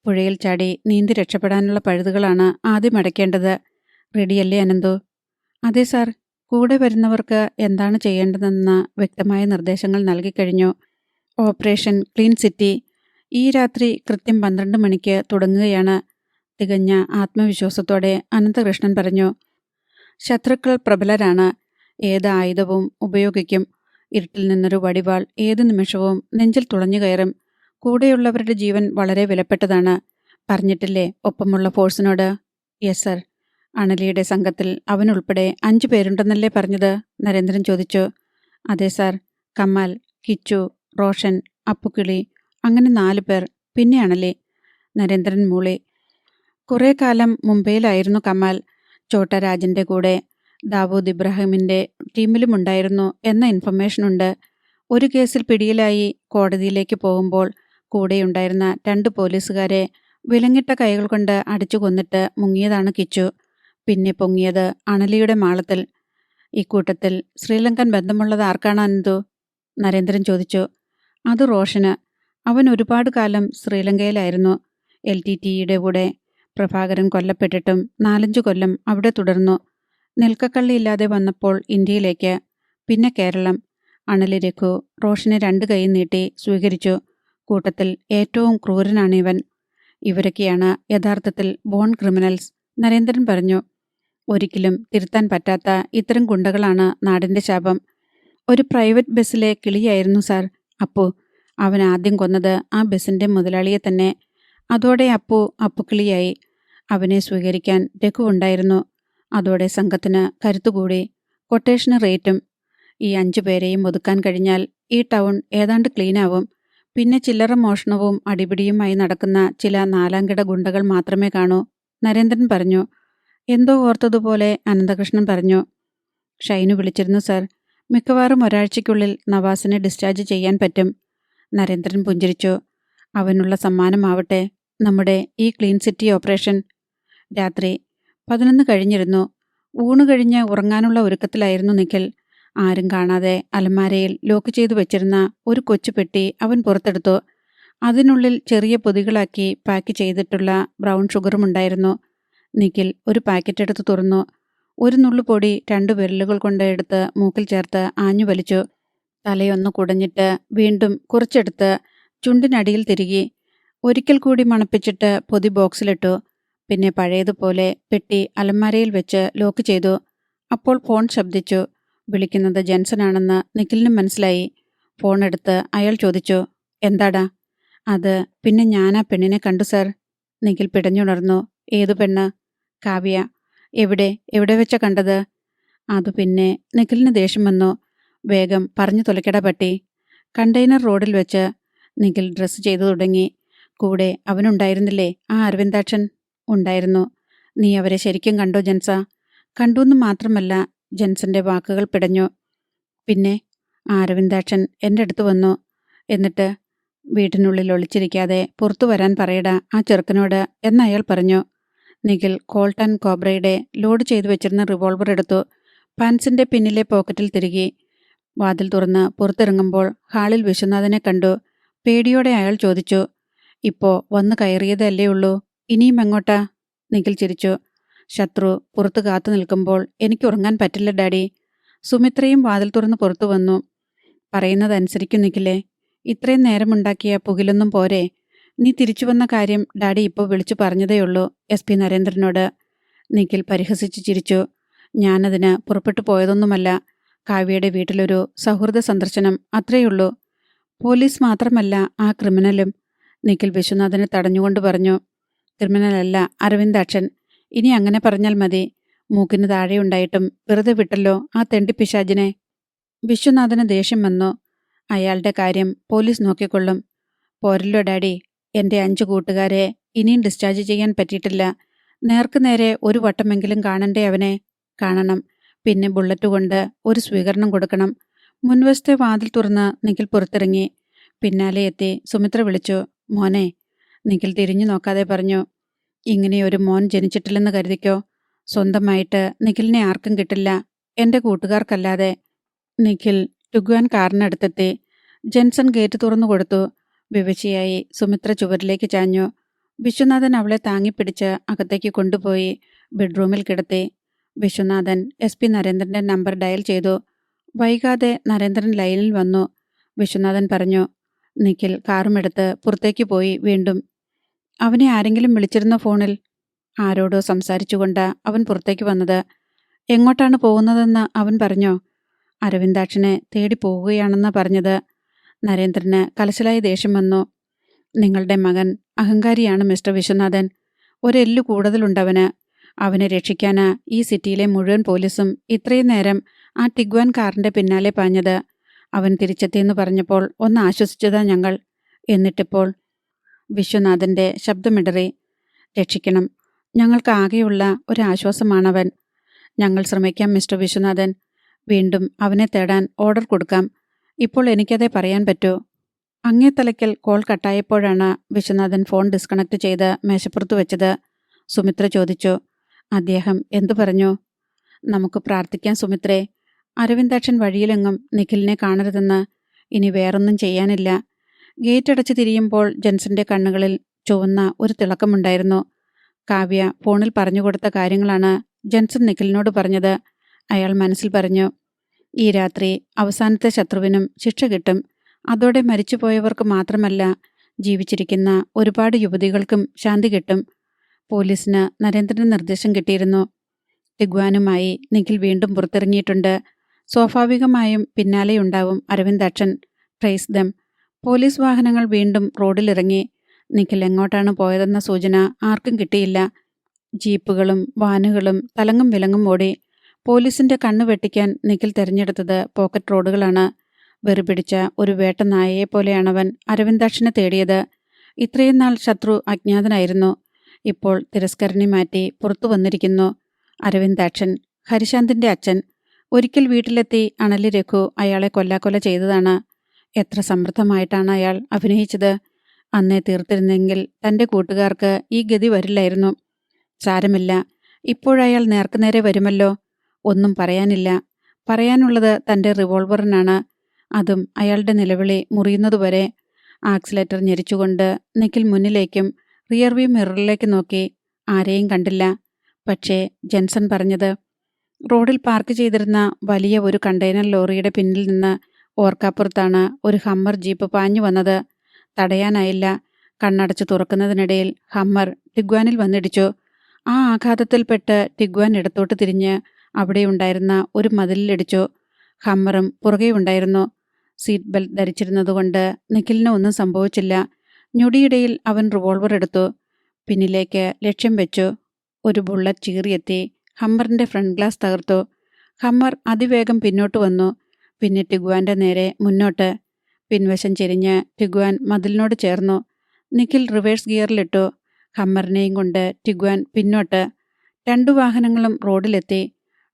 [SPEAKER 1] പുഴയിൽ ചാടി നീന്തി രക്ഷപ്പെടാനുള്ള പഴുതുകളാണ് ആദ്യം അടയ്ക്കേണ്ടത്. റെഡിയല്ലേ അനന്തു? അതെ സാർ. കൂടെ വരുന്നവർക്ക് എന്താണ് ചെയ്യേണ്ടതെന്ന വ്യക്തമായ നിർദ്ദേശങ്ങൾ നൽകിക്കഴിഞ്ഞു. ഓപ്പറേഷൻ ക്ലീൻ സിറ്റി ഈ രാത്രി കൃത്യം 12 മണിക്ക് തുടങ്ങുകയാണ്. തികഞ്ഞ ആത്മവിശ്വാസത്തോടെ അനന്തകൃഷ്ണൻ പറഞ്ഞു. ശത്രുക്കൾ പ്രബലരാണ്. ഏത് ആയുധവും ഉപയോഗിക്കും. ഇരുട്ടിൽ നിന്നൊരു വടിവാൾ ഏത് നിമിഷവും നെഞ്ചിൽ തുളഞ്ഞു കയറും. കൂടെയുള്ളവരുടെ ജീവൻ വളരെ വിലപ്പെട്ടതാണ്. പറഞ്ഞിട്ടില്ലേ ഒപ്പമുള്ള ഫോഴ്സിനോട്? Yes sir. അണലിയുടെ സംഘത്തിൽ അവനുൾപ്പെടെ 5 പേരുണ്ടെന്നല്ലേ പറഞ്ഞത്? നരേന്ദ്രൻ ചോദിച്ചു. അതെ സാർ. കമാൽ, കിച്ചു, റോഷൻ, അപ്പുക്കിളി, അങ്ങനെ 4 പേർ. പിന്നെ അണലി. നരേന്ദ്രൻ മൂളി. കുറേ കാലം മുംബൈയിലായിരുന്നു കമാൽ. ചോട്ടരാജൻ്റെ കൂടെ ദാവൂദ് ഇബ്രാഹിമിൻ്റെ ടീമിലുമുണ്ടായിരുന്നു എന്ന ഇൻഫർമേഷനുണ്ട്. ഒരു കേസിൽ പിടിയിലായി കോടതിയിലേക്ക് പോകുമ്പോൾ കൂടെയുണ്ടായിരുന്ന 2 പോലീസുകാരെ വിലങ്ങിട്ട കൈകൾ കൊണ്ട് അടിച്ചു കൊന്നിട്ട് മുങ്ങിയതാണ് കിച്ചു. പിന്നെ പൊങ്ങിയത് അണലിയുടെ മാളത്തിൽ. ഇക്കൂട്ടത്തിൽ ശ്രീലങ്കൻ ബന്ധമുള്ളത് ആർക്കാണ് അനന്തു? നരേന്ദ്രൻ ചോദിച്ചു. അത് റോഷന്. അവൻ ഒരുപാട് കാലം ശ്രീലങ്കയിലായിരുന്നു. LTTEയുടെ കൂടെ. പ്രഭാകരൻ കൊല്ലപ്പെട്ടിട്ടും 4-5 കൊല്ലം അവിടെ തുടർന്നു. നെൽക്കക്കള്ളിയില്ലാതെ വന്നപ്പോൾ ഇന്ത്യയിലേക്ക്, പിന്നെ കേരളം. അണലി രഘു റോഷനെ 2 കൈ നീട്ടി സ്വീകരിച്ചു. കൂട്ടത്തിൽ ഏറ്റവും ക്രൂരനാണിവൻ. ഇവരൊക്കെയാണ് യഥാർത്ഥത്തിൽ ബോൺ ക്രിമിനൽസ്. നരേന്ദ്രൻ പറഞ്ഞു. ഒരിക്കലും തിരുത്താൻ പറ്റാത്ത ഇത്തരം ഗുണ്ടകളാണ് നാടിൻ്റെ ശാപം. ഒരു പ്രൈവറ്റ് ബസ്സിലെ കിളിയായിരുന്നു സാർ അപ്പു. അവൻ ആദ്യം കൊന്നത് ആ ബസ്സിൻ്റെ മുതലാളിയെ തന്നെ. അതോടെ അപ്പുക്കിളിയായി. അവനെ സ്വീകരിക്കാൻ രഘു ഉണ്ടായിരുന്നു. അതോടെ സംഘത്തിന് കരുത്തുകൂടി. കൊട്ടേഷന് റേറ്റും. ഈ 5 പേരെയും ഒതുക്കാൻ കഴിഞ്ഞാൽ ഈ ടൗൺ ഏതാണ്ട് ക്ലീനാവും. പിന്നെ ചില്ലറ മോഷണവും അടിപിടിയുമായി നടക്കുന്ന ചില 4-കിട ഗുണ്ടകൾ മാത്രമേ കാണൂ. നരേന്ദ്രൻ പറഞ്ഞു. എന്തോ ഓർത്തതുപോലെ അനന്തകൃഷ്ണൻ പറഞ്ഞു. ഷൈനു വിളിച്ചിരുന്നു സാർ. മിക്കവാറും ഒരാഴ്ചയ്ക്കുള്ളിൽ നവാസിനെ ഡിസ്ചാർജ് ചെയ്യാൻ പറ്റും. നരേന്ദ്രൻ പുഞ്ചിരിച്ചു. അവനുള്ള സമ്മാനമാവട്ടെ നമ്മുടെ ഈ ക്ലീൻ സിറ്റി ഓപ്പറേഷൻ. രാത്രി 11 കഴിഞ്ഞിരുന്നു. ഊണ് കഴിഞ്ഞ് ഉറങ്ങാനുള്ള ഒരുക്കത്തിലായിരുന്നു നിഖിൽ. ആരും കാണാതെ അലമാരയിൽ ലോക്ക് ചെയ്തു വെച്ചിരുന്ന ഒരു കൊച്ചു പെട്ടി അവൻ പുറത്തെടുത്തു. അതിനുള്ളിൽ ചെറിയ പൊതികളാക്കി പാക്ക് ചെയ്തിട്ടുള്ള ബ്രൗൺ ഷുഗറും ഉണ്ടായിരുന്നു. നിഖിൽ ഒരു പാക്കറ്റ് എടുത്ത് തുറന്നു. ഒരു നുള്ളു പൊടി 2 വിരലുകൾ കൊണ്ട് എടുത്ത് മൂക്കിൽ ചേർത്ത് ആഞ്ഞു വലിച്ചു. തലയൊന്ന് കുടഞ്ഞിട്ട് വീണ്ടും കുറച്ചെടുത്ത് ചുണ്ടിനടിയിൽ തിരുകി. ഒരിക്കൽ കൂടി മണപ്പിച്ചിട്ട് പൊതി ബോക്സിലിട്ടു. പിന്നെ പഴയതുപോലെ പെട്ടി അലമാരയിൽ വെച്ച് ലോക്ക് ചെയ്തു. അപ്പോൾ ഫോൺ ശബ്ദിച്ചു. വിളിക്കുന്നത് ജെൻസനാണെന്ന് നിഖിലിനും മനസ്സിലായി. ഫോൺ എടുത്ത് അയാൾ ചോദിച്ചു. എന്താടാ? അത് പിന്നെ ഞാൻ ആ പെണ്ണിനെ കണ്ടു സാർ. നിഖിൽ പിടഞ്ഞുണർന്നു. ഏതു പെണ്ണ്? കാവ്യ. എവിടെ വെച്ചാ കണ്ടത്? അതു പിന്നെ. നിഖിലിന് ദേഷ്യം വന്നു. വേഗം പറഞ്ഞു തൊലക്കട പട്ടി. കണ്ടെയ്നർ റോഡിൽ വെച്ച്. നിഖിൽ ഡ്രസ്സ് ചെയ്തു തുടങ്ങി. കൂടെ അവനുണ്ടായിരുന്നില്ലേ ആ അരവിന്ദാക്ഷൻ? ഉണ്ടായിരുന്നു. നീ അവരെ ശരിക്കും കണ്ടോ ജെൻസ? കണ്ടൂന്ന് മാത്രമല്ല. ജെൻസന്റെ വാക്കുകൾ പിടഞ്ഞു. പിന്നെ ആ അരവിന്ദാക്ഷൻ എൻ്റെ അടുത്ത് വന്നു. എന്നിട്ട് വീട്ടിനുള്ളിൽ ഒളിച്ചിരിക്കാതെ പുറത്തു വരാൻ പറയടാ ആ ചെറുക്കനോട് എന്നയാൾ പറഞ്ഞു. നിഖിൽ കോൾട്ട് ആൻഡ് കോബ്രയുടെ ലോഡ് ചെയ്തു വെച്ചിരുന്ന റിവോൾവർ എടുത്തു. പാൻസിന്റെ പിന്നിലെ പോക്കറ്റിൽ തിരുകി. വാതിൽ തുറന്ന് പുറത്തിറങ്ങുമ്പോൾ ഹാളിൽ വിശ്വനാഥനെ കണ്ടു. പേടിയോടെ അയാൾ ചോദിച്ചു. ഇപ്പോ വന്നു കയറിയതല്ലേ ഉള്ളൂ, ഇനിയും എങ്ങോട്ടാ? നിഖിൽ ചിരിച്ചു. ശത്രു പുറത്തു കാത്തു നിൽക്കുമ്പോൾ എനിക്ക് ഉറങ്ങാൻ പറ്റില്ല ഡാഡി. സുമിത്രയും വാതിൽ തുറന്ന് പുറത്തു വന്നു. പറയുന്നതനുസരിക്കും നിഖിലേ. ഇത്രയും നേരമുണ്ടാക്കിയ പുകിലൊന്നും പോരെ. നീ തിരിച്ചു വന്ന കാര്യം ഡാഡി ഇപ്പോൾ വിളിച്ചു പറഞ്ഞതേയുള്ളൂ SP നരേന്ദ്രനോട്. നിഖിൽ പരിഹസിച്ച് ചിരിച്ചു. ഞാനതിന് പുറപ്പെട്ടു പോയതൊന്നുമല്ല. കാവ്യയുടെ വീട്ടിലൊരു സൗഹൃദ സന്ദർശനം, അത്രയുള്ളൂ. പോലീസ് മാത്രമല്ല ആ ക്രിമിനലും. നിഖിൽ വിശ്വനാഥനെ തടഞ്ഞുകൊണ്ട് പറഞ്ഞു. ക്രിമിനലല്ല, അരവിന്ദാക്ഷൻ. ഇനി അങ്ങനെ പറഞ്ഞാൽ മതി. മൂക്കിന് താഴെയുണ്ടായിട്ടും വെറുതെ വിട്ടല്ലോ ആ തെണ്ടിപ്പിശാചിനെ. വിശ്വനാഥന് ദേഷ്യം വന്നു. അയാളുടെ കാര്യം പോലീസ് നോക്കിക്കൊള്ളും. പോരല്ലോ ഡാഡി, എൻ്റെ 5 കൂട്ടുകാരെ ഇനിയും ഡിസ്ചാർജ് ചെയ്യാൻ പറ്റിയിട്ടില്ല. നേർക്ക് നേരെ ഒരു വട്ടമെങ്കിലും കാണണ്ടേ അവനെ? കാണണം. പിന്നെ ബുള്ളറ്റ് കൊണ്ട് ഒരു സ്വീകരണം കൊടുക്കണം. മുൻവശത്തെ വാതിൽ തുറന്ന് നിഖിൽ പുറത്തിറങ്ങി. പിന്നാലെ എത്തി സുമിത്ര വിളിച്ചു. മോനെ. നിഖിൽ തിരിഞ്ഞു നോക്കാതെ പറഞ്ഞു. ഇങ്ങനെയൊരു മോൻ ജനിച്ചിട്ടില്ലെന്ന് കരുതിക്കോ. സ്വന്തമായിട്ട് നിഖിലിനെ ആർക്കും കിട്ടില്ല, എൻ്റെ കൂട്ടുകാർക്കല്ലാതെ. നിഖിൽ ടുഗ്വാൻ കാറിനടുത്തെത്തി. ജെൻസൺ ഗേറ്റ് തുറന്നു കൊടുത്തു. വിവശയായി സുമിത്ര ചുവരിലേക്ക് ചാഞ്ഞു. വിശ്വനാഥൻ അവളെ താങ്ങിപ്പിടിച്ച് അകത്തേക്ക് കൊണ്ടുപോയി ബെഡ്റൂമിൽ കിടത്തി. വിശ്വനാഥൻ SP നരേന്ദ്രൻ്റെ നമ്പർ ഡയൽ ചെയ്തു. വൈകാതെ നരേന്ദ്രൻ ലൈനിൽ വന്നു. വിശ്വനാഥൻ പറഞ്ഞു. നിഖിൽ കാറുമെടുത്ത് പുറത്തേക്ക് പോയി. വീണ്ടും അവനെ ആരെങ്കിലും വിളിച്ചിരുന്ന ഫോണിൽ? ആരോടോ സംസാരിച്ചുകൊണ്ട് അവൻ പുറത്തേക്ക് വന്നത്. എങ്ങോട്ടാണ് പോകുന്നതെന്ന് അവൻ പറഞ്ഞോ? അരവിന്ദാക്ഷനെ തേടി പോവുകയാണെന്ന് പറഞ്ഞത്. നരേന്ദ്രന് കലശലായ ദേഷ്യം വന്നു. നിങ്ങളുടെ മകൻ അഹങ്കാരിയാണ് മിസ്റ്റർ വിശ്വനാഥൻ. ഒരെല്ലു കൂടുതലുണ്ടവന്. അവനെ രക്ഷിക്കാനാ ഈ സിറ്റിയിലെ മുഴുവൻ പോലീസും ഇത്രയും നേരം ആ ടിഗ്വാൻ കാറിന്റെ പിന്നാലെ പാഞ്ഞത്. അവൻ തിരിച്ചെത്തിയെന്ന് പറഞ്ഞപ്പോൾ ഒന്ന് ആശ്വസിച്ചതാ ഞങ്ങൾ. എന്നിട്ടിപ്പോൾ? വിശ്വനാഥന്റെ ശബ്ദമിടറി. രക്ഷിക്കണം. ഞങ്ങൾക്ക് ആകെയുള്ള ഒരാശ്വാസമാണവൻ. ഞങ്ങൾ ശ്രമിക്കാം മിസ്റ്റർ വിശ്വനാഥൻ. വീണ്ടും അവനെ തേടാൻ ഓർഡർ കൊടുക്കാം. ഇപ്പോൾ എനിക്കതേ പറയാൻ പറ്റൂ. അങ്ങേ തലയ്ക്കൽ കോൾ കട്ടായപ്പോഴാണ് വിശ്വനാഥൻ ഫോൺ ഡിസ്കണക്ട് ചെയ്ത് മേശപ്പുറത്ത് വെച്ചത്. സുമിത്ര ചോദിച്ചു. അദ്ദേഹം എന്തു പറഞ്ഞു? നമുക്ക് പ്രാർത്ഥിക്കാം സുമിത്രേ. അരവിന്ദാക്ഷൻ വഴിയിലെങ്ങും നിഖിലിനെ കാണരുതെന്ന്. ഇനി വേറൊന്നും ചെയ്യാനില്ല. ഗേറ്റ് അടച്ച് തിരിയുമ്പോൾ ജെൻസന്റെ കണ്ണുകളിൽ ചുവന്ന ഒരു തിളക്കമുണ്ടായിരുന്നു. കാവ്യ ഫോണിൽ പറഞ്ഞുകൊടുത്ത കാര്യങ്ങളാണ് ജെൻസൺ നിഖിലിനോട് പറഞ്ഞത്. അയാൾ മനസ്സിൽ പറഞ്ഞു. ഈ രാത്രി അവസാനത്തെ ശത്രുവിനും ശിക്ഷ കിട്ടും. അതോടെ മരിച്ചുപോയവർക്ക് മാത്രമല്ല, ജീവിച്ചിരിക്കുന്ന ഒരുപാട് യുവതികൾക്കും ശാന്തി കിട്ടും. പോലീസിന് നരേന്ദ്രന് നിർദ്ദേശം കിട്ടിയിരുന്നു. ടിഗ്വാനുമായി നിഖിൽ വീണ്ടും പുറത്തിറങ്ങിയിട്ടുണ്ട്. സ്വാഭാവികമായും പിന്നാലെയുണ്ടാവും അരവിന്ദാക്ഷൻ. ട്രേസ് ദം. പോലീസ് വാഹനങ്ങൾ വീണ്ടും റോഡിലിറങ്ങി. നിഖിൽ എങ്ങോട്ടാണ് പോയതെന്ന സൂചന ആർക്കും കിട്ടിയില്ല. ജീപ്പുകളും വാനുകളും തലങ്ങും വിലങ്ങും ഓടി. പോലീസിന്റെ കണ്ണു വെട്ടിക്കാൻ നിഖിൽ തെരഞ്ഞെടുത്തത് പോക്കറ്റ് റോഡുകളാണ്. വെറുപിടിച്ച ഒരു വേട്ട നായയെപ്പോലെയാണവൻ അരവിന്ദാക്ഷനെ തേടിയത്. ഇത്രയും നാൾ ശത്രു അജ്ഞാതനായിരുന്നു. ഇപ്പോൾ തിരസ്കരണി മാറ്റി പുറത്തു വന്നിരിക്കുന്നു. അരവിന്ദാക്ഷൻ, ഹരിശാന്തിന്റെ അച്ഛൻ. ഒരിക്കൽ വീട്ടിലെത്തി അണലി രഘു അയാളെ കൊല്ലാക്കൊല ചെയ്തതാണ്. എത്ര സമൃദ്ധമായിട്ടാണ് അയാൾ അഭിനയിച്ചത്. അന്നേ തീർത്തിരുന്നെങ്കിൽ തൻ്റെ കൂട്ടുകാർക്ക് ഈ ഗതി വരില്ലായിരുന്നു. സാരമില്ല, ഇപ്പോഴയാൾ നേർക്കുനേരെ വരുമല്ലോ. ഒന്നും പറയാനില്ല. പറയാനുള്ളത് തൻ്റെ റിവോൾവറിനാണ്. അതും അയാളുടെ നിലവിളി മുറിയുന്നതുവരെ. ആക്സിലേറ്റർ ഞെരിച്ചുകൊണ്ട് നിഖിൽ മുന്നിലേക്കും റിയർവ്യൂ മിററിലേക്ക് നോക്കി. ആരെയും കണ്ടില്ല. പക്ഷേ ജെൻസൺ പറഞ്ഞത്. റോഡിൽ പാർക്ക് ചെയ്തിരുന്ന വലിയ ഒരു കണ്ടെയ്നർ ലോറിയുടെ പിന്നിൽ നിന്ന് ഓർക്കാപ്പുറത്താണ് ഒരു ഹമ്മർ ജീപ്പ് പാഞ്ഞു വന്നത്. തടയാനായില്ല. കണ്ണടച്ച് തുറക്കുന്നതിനിടയിൽ ഹമ്മർ ടിഗ്വാനിൽ വന്നിടിച്ചു. ആ ആഘാതത്തിൽപ്പെട്ട് ടിഗ്വാൻ ഇടത്തോട്ട് തിരിഞ്ഞ് അവിടെയുണ്ടായിരുന്ന ഒരു മതിലിലിടിച്ചു. ഹമ്മറും പുറകെയുണ്ടായിരുന്നു. സീറ്റ് ബെൽറ്റ് ധരിച്ചിരുന്നതുകൊണ്ട് നിഖിലിന് ഒന്നും സംഭവിച്ചില്ല. ഞൊടിയിടയിൽ അവൻ റിവോൾവർ എടുത്തു. പിന്നിലേക്ക് ലക്ഷ്യം വെച്ചു. ഒരു ബുള്ളറ്റ് ചീറിയെത്തി ഹമ്മറിന്റെ ഫ്രണ്ട് ഗ്ലാസ് തകർത്തു. ഹമ്മർ അതിവേഗം പിന്നോട്ട് വന്നു. പിന്നെ ടിഗ്വാന്റെ നേരെ മുന്നോട്ട്. പിൻവശം ചെരിഞ്ഞ് ടിഗ്വാൻ മതിലിനോട് ചേർന്നു. നിഖിൽ റിവേഴ്സ് ഗിയറിലിട്ടു. ഹമ്മറിനെയും കൊണ്ട് ടിഗ്വാൻ പിന്നോട്ട്. 2 വാഹനങ്ങളും റോഡിലെത്തി.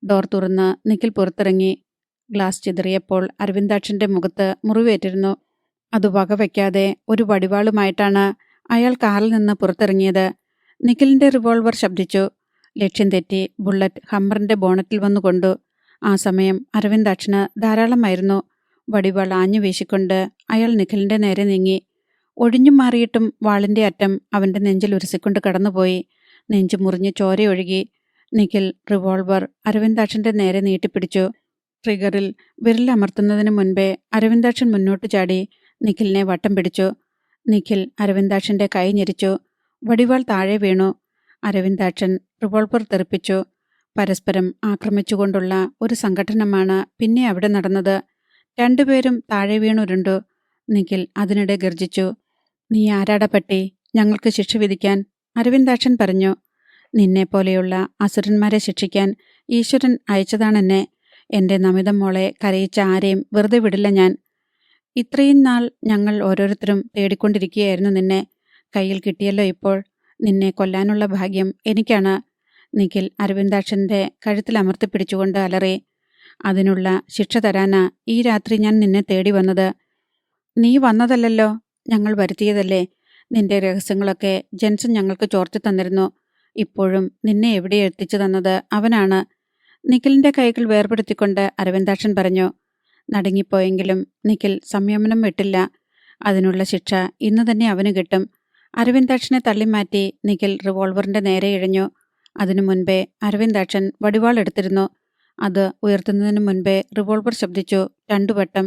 [SPEAKER 1] ഡോർ തുറന്ന് നിഖിൽ പുറത്തിറങ്ങി. ഗ്ലാസ് ചിതറിയപ്പോൾ അരവിന്ദാക്ഷന്റെ മുഖത്ത് മുറിവേറ്റിരുന്നു. അത് വകവയ്ക്കാതെ ഒരു വടിവാളുമായിട്ടാണ് അയാൾ കാറിൽ നിന്ന് പുറത്തിറങ്ങിയത്. നിഖിലിന്റെ റിവോൾവർ ശബ്ദിച്ചു. ലക്ഷ്യം തെറ്റി ബുള്ളറ്റ് ഹമ്മറിന്റെ ബോണറ്റിൽ വന്നു കൊണ്ടു. ആ സമയം അരവിന്ദാക്ഷന് ധാരാളമായിരുന്നു. വടിവാൾ ആഞ്ഞു വീശിക്കൊണ്ട് അയാൾ നിഖിലിന്റെ നേരെ നീങ്ങി. ഒഴിഞ്ഞു മാറിയിട്ടും വാളിന്റെ അറ്റം അവന്റെ നെഞ്ചിൽ ഉരസിക്കൊണ്ട് കടന്നുപോയി. നെഞ്ചു മുറിഞ്ഞ് ചോരയൊഴുകി. നിഖിൽ റിവോൾവർ അരവിന്ദാക്ഷന്റെ നേരെ നീട്ടിപ്പിടിച്ചു. ട്രിഗറിൽ വിരലമർത്തുന്നതിന് മുൻപേ അരവിന്ദാക്ഷൻ മുന്നോട്ട് ചാടി നിഖിലിനെ വട്ടം പിടിച്ചു. നിഖിൽ അരവിന്ദാക്ഷന്റെ കൈ ഞെരിച്ചു. വടിവാൾ താഴെ വീണു. അരവിന്ദാക്ഷൻ റിവോൾവർ തെറിപ്പിച്ചു. പരസ്പരം ആക്രമിച്ചുകൊണ്ടുള്ള ഒരു സംഘട്ടനമാണ് പിന്നെ അവിടെ നടന്നത്. 2 പേരും താഴെ വീണുരുണ്ടു. നിഖിൽ അതിനിടെ ഗർജിച്ചു. നീ ആരാടാ പട്ടി, ഞങ്ങൾക്ക് ശിക്ഷ വിധിക്കാൻ? അരവിന്ദാക്ഷൻ പറഞ്ഞു. നിന്നെപ്പോലെയുള്ള അസുരന്മാരെ ശിക്ഷിക്കാൻ ഈശ്വരൻ അയച്ചതാണെന്നെ. എൻ്റെ നമിതം മോളെ കരയിച്ച ആരെയും വെറുതെ വിടില്ല ഞാൻ. ഇത്രയും നാൾ ഞങ്ങൾ ഓരോരുത്തരും തേടിക്കൊണ്ടിരിക്കുകയായിരുന്നു നിന്നെ. കയ്യിൽ കിട്ടിയല്ലോ ഇപ്പോൾ. നിന്നെ കൊല്ലാനുള്ള ഭാഗ്യം എനിക്കാണ്. നിഖിൽ അരവിന്ദാക്ഷൻ്റെ കഴുത്തിൽ അമർത്തിപ്പിടിച്ചുകൊണ്ട് അലറി. അതിനുള്ള ശിക്ഷ തരാനാ ഈ രാത്രി ഞാൻ നിന്നെ തേടി വന്നത്. നീ വന്നതല്ലല്ലോ, ഞങ്ങൾ വരുത്തിയതല്ലേ. നിന്റെ രഹസ്യങ്ങളൊക്കെ ജെൻസൺ ഞങ്ങൾക്ക് ചോർത്തി തന്നിരുന്നു. ഇപ്പോഴും നിന്നെ എവിടെ എത്തിച്ചു തന്നത് അവനാണ്. നിഖിലിന്റെ കൈകൾ വേർപെടുത്തിക്കൊണ്ട് അരവിന്ദാക്ഷൻ പറഞ്ഞു. നടുങ്ങിപ്പോയെങ്കിലും നിഖിൽ സംയമനം വിട്ടില്ല. അതിനുള്ള ശിക്ഷ ഇന്ന് തന്നെ അവന് കിട്ടും. അരവിന്ദാക്ഷനെ തള്ളിമാറ്റി നിഖിൽ റിവോൾവറിന്റെ നേരെ ഇഴഞ്ഞു. അതിനു മുൻപേ അരവിന്ദാക്ഷൻ വടിവാൾ എടുത്തിരുന്നു. അത് ഉയർത്തുന്നതിനു മുൻപേ റിവോൾവർ ശബ്ദിച്ചു 2 വട്ടം.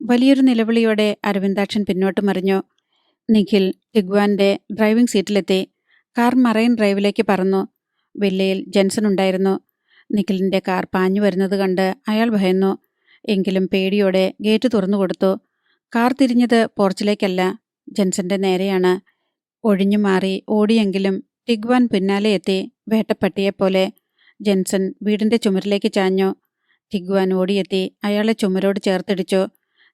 [SPEAKER 1] വലിയൊരു നിലവിളിയോടെ അരവിന്ദാക്ഷൻ പിന്നോട്ട് മറിഞ്ഞു. നിഖിൽ ടിഗ്വാന്റെ ഡ്രൈവിംഗ് സീറ്റിലെത്തി. കാർ മറൈൻ ഡ്രൈവിലേക്ക് പറന്നു. വില്ലയിൽ ജെൻസൺ ഉണ്ടായിരുന്നു. നിഖിലിന്റെ കാർ പാഞ്ഞു വരുന്നത് കണ്ട് അയാൾ ഭയന്നു. എങ്കിലും പേടിയോടെ ഗേറ്റ് തുറന്നു കൊടുത്തു. കാർ തിരിഞ്ഞത് പോർച്ചിലേക്കല്ല, ജെൻസന്റെ നേരെയാണ്. ഒഴിഞ്ഞു മാറി ഓടിയെങ്കിലും ടിഗ്വാൻ പിന്നാലെ എത്തി, വേട്ടപ്പട്ടിയെപ്പോലെ. ജെൻസൺ വീടിന്റെ ചുമരിലേക്ക് ചാഞ്ഞു. ടിഗ്വാൻ ഓടിയെത്തി അയാളെ ചുമരോട് ചേർത്തിടിച്ചു.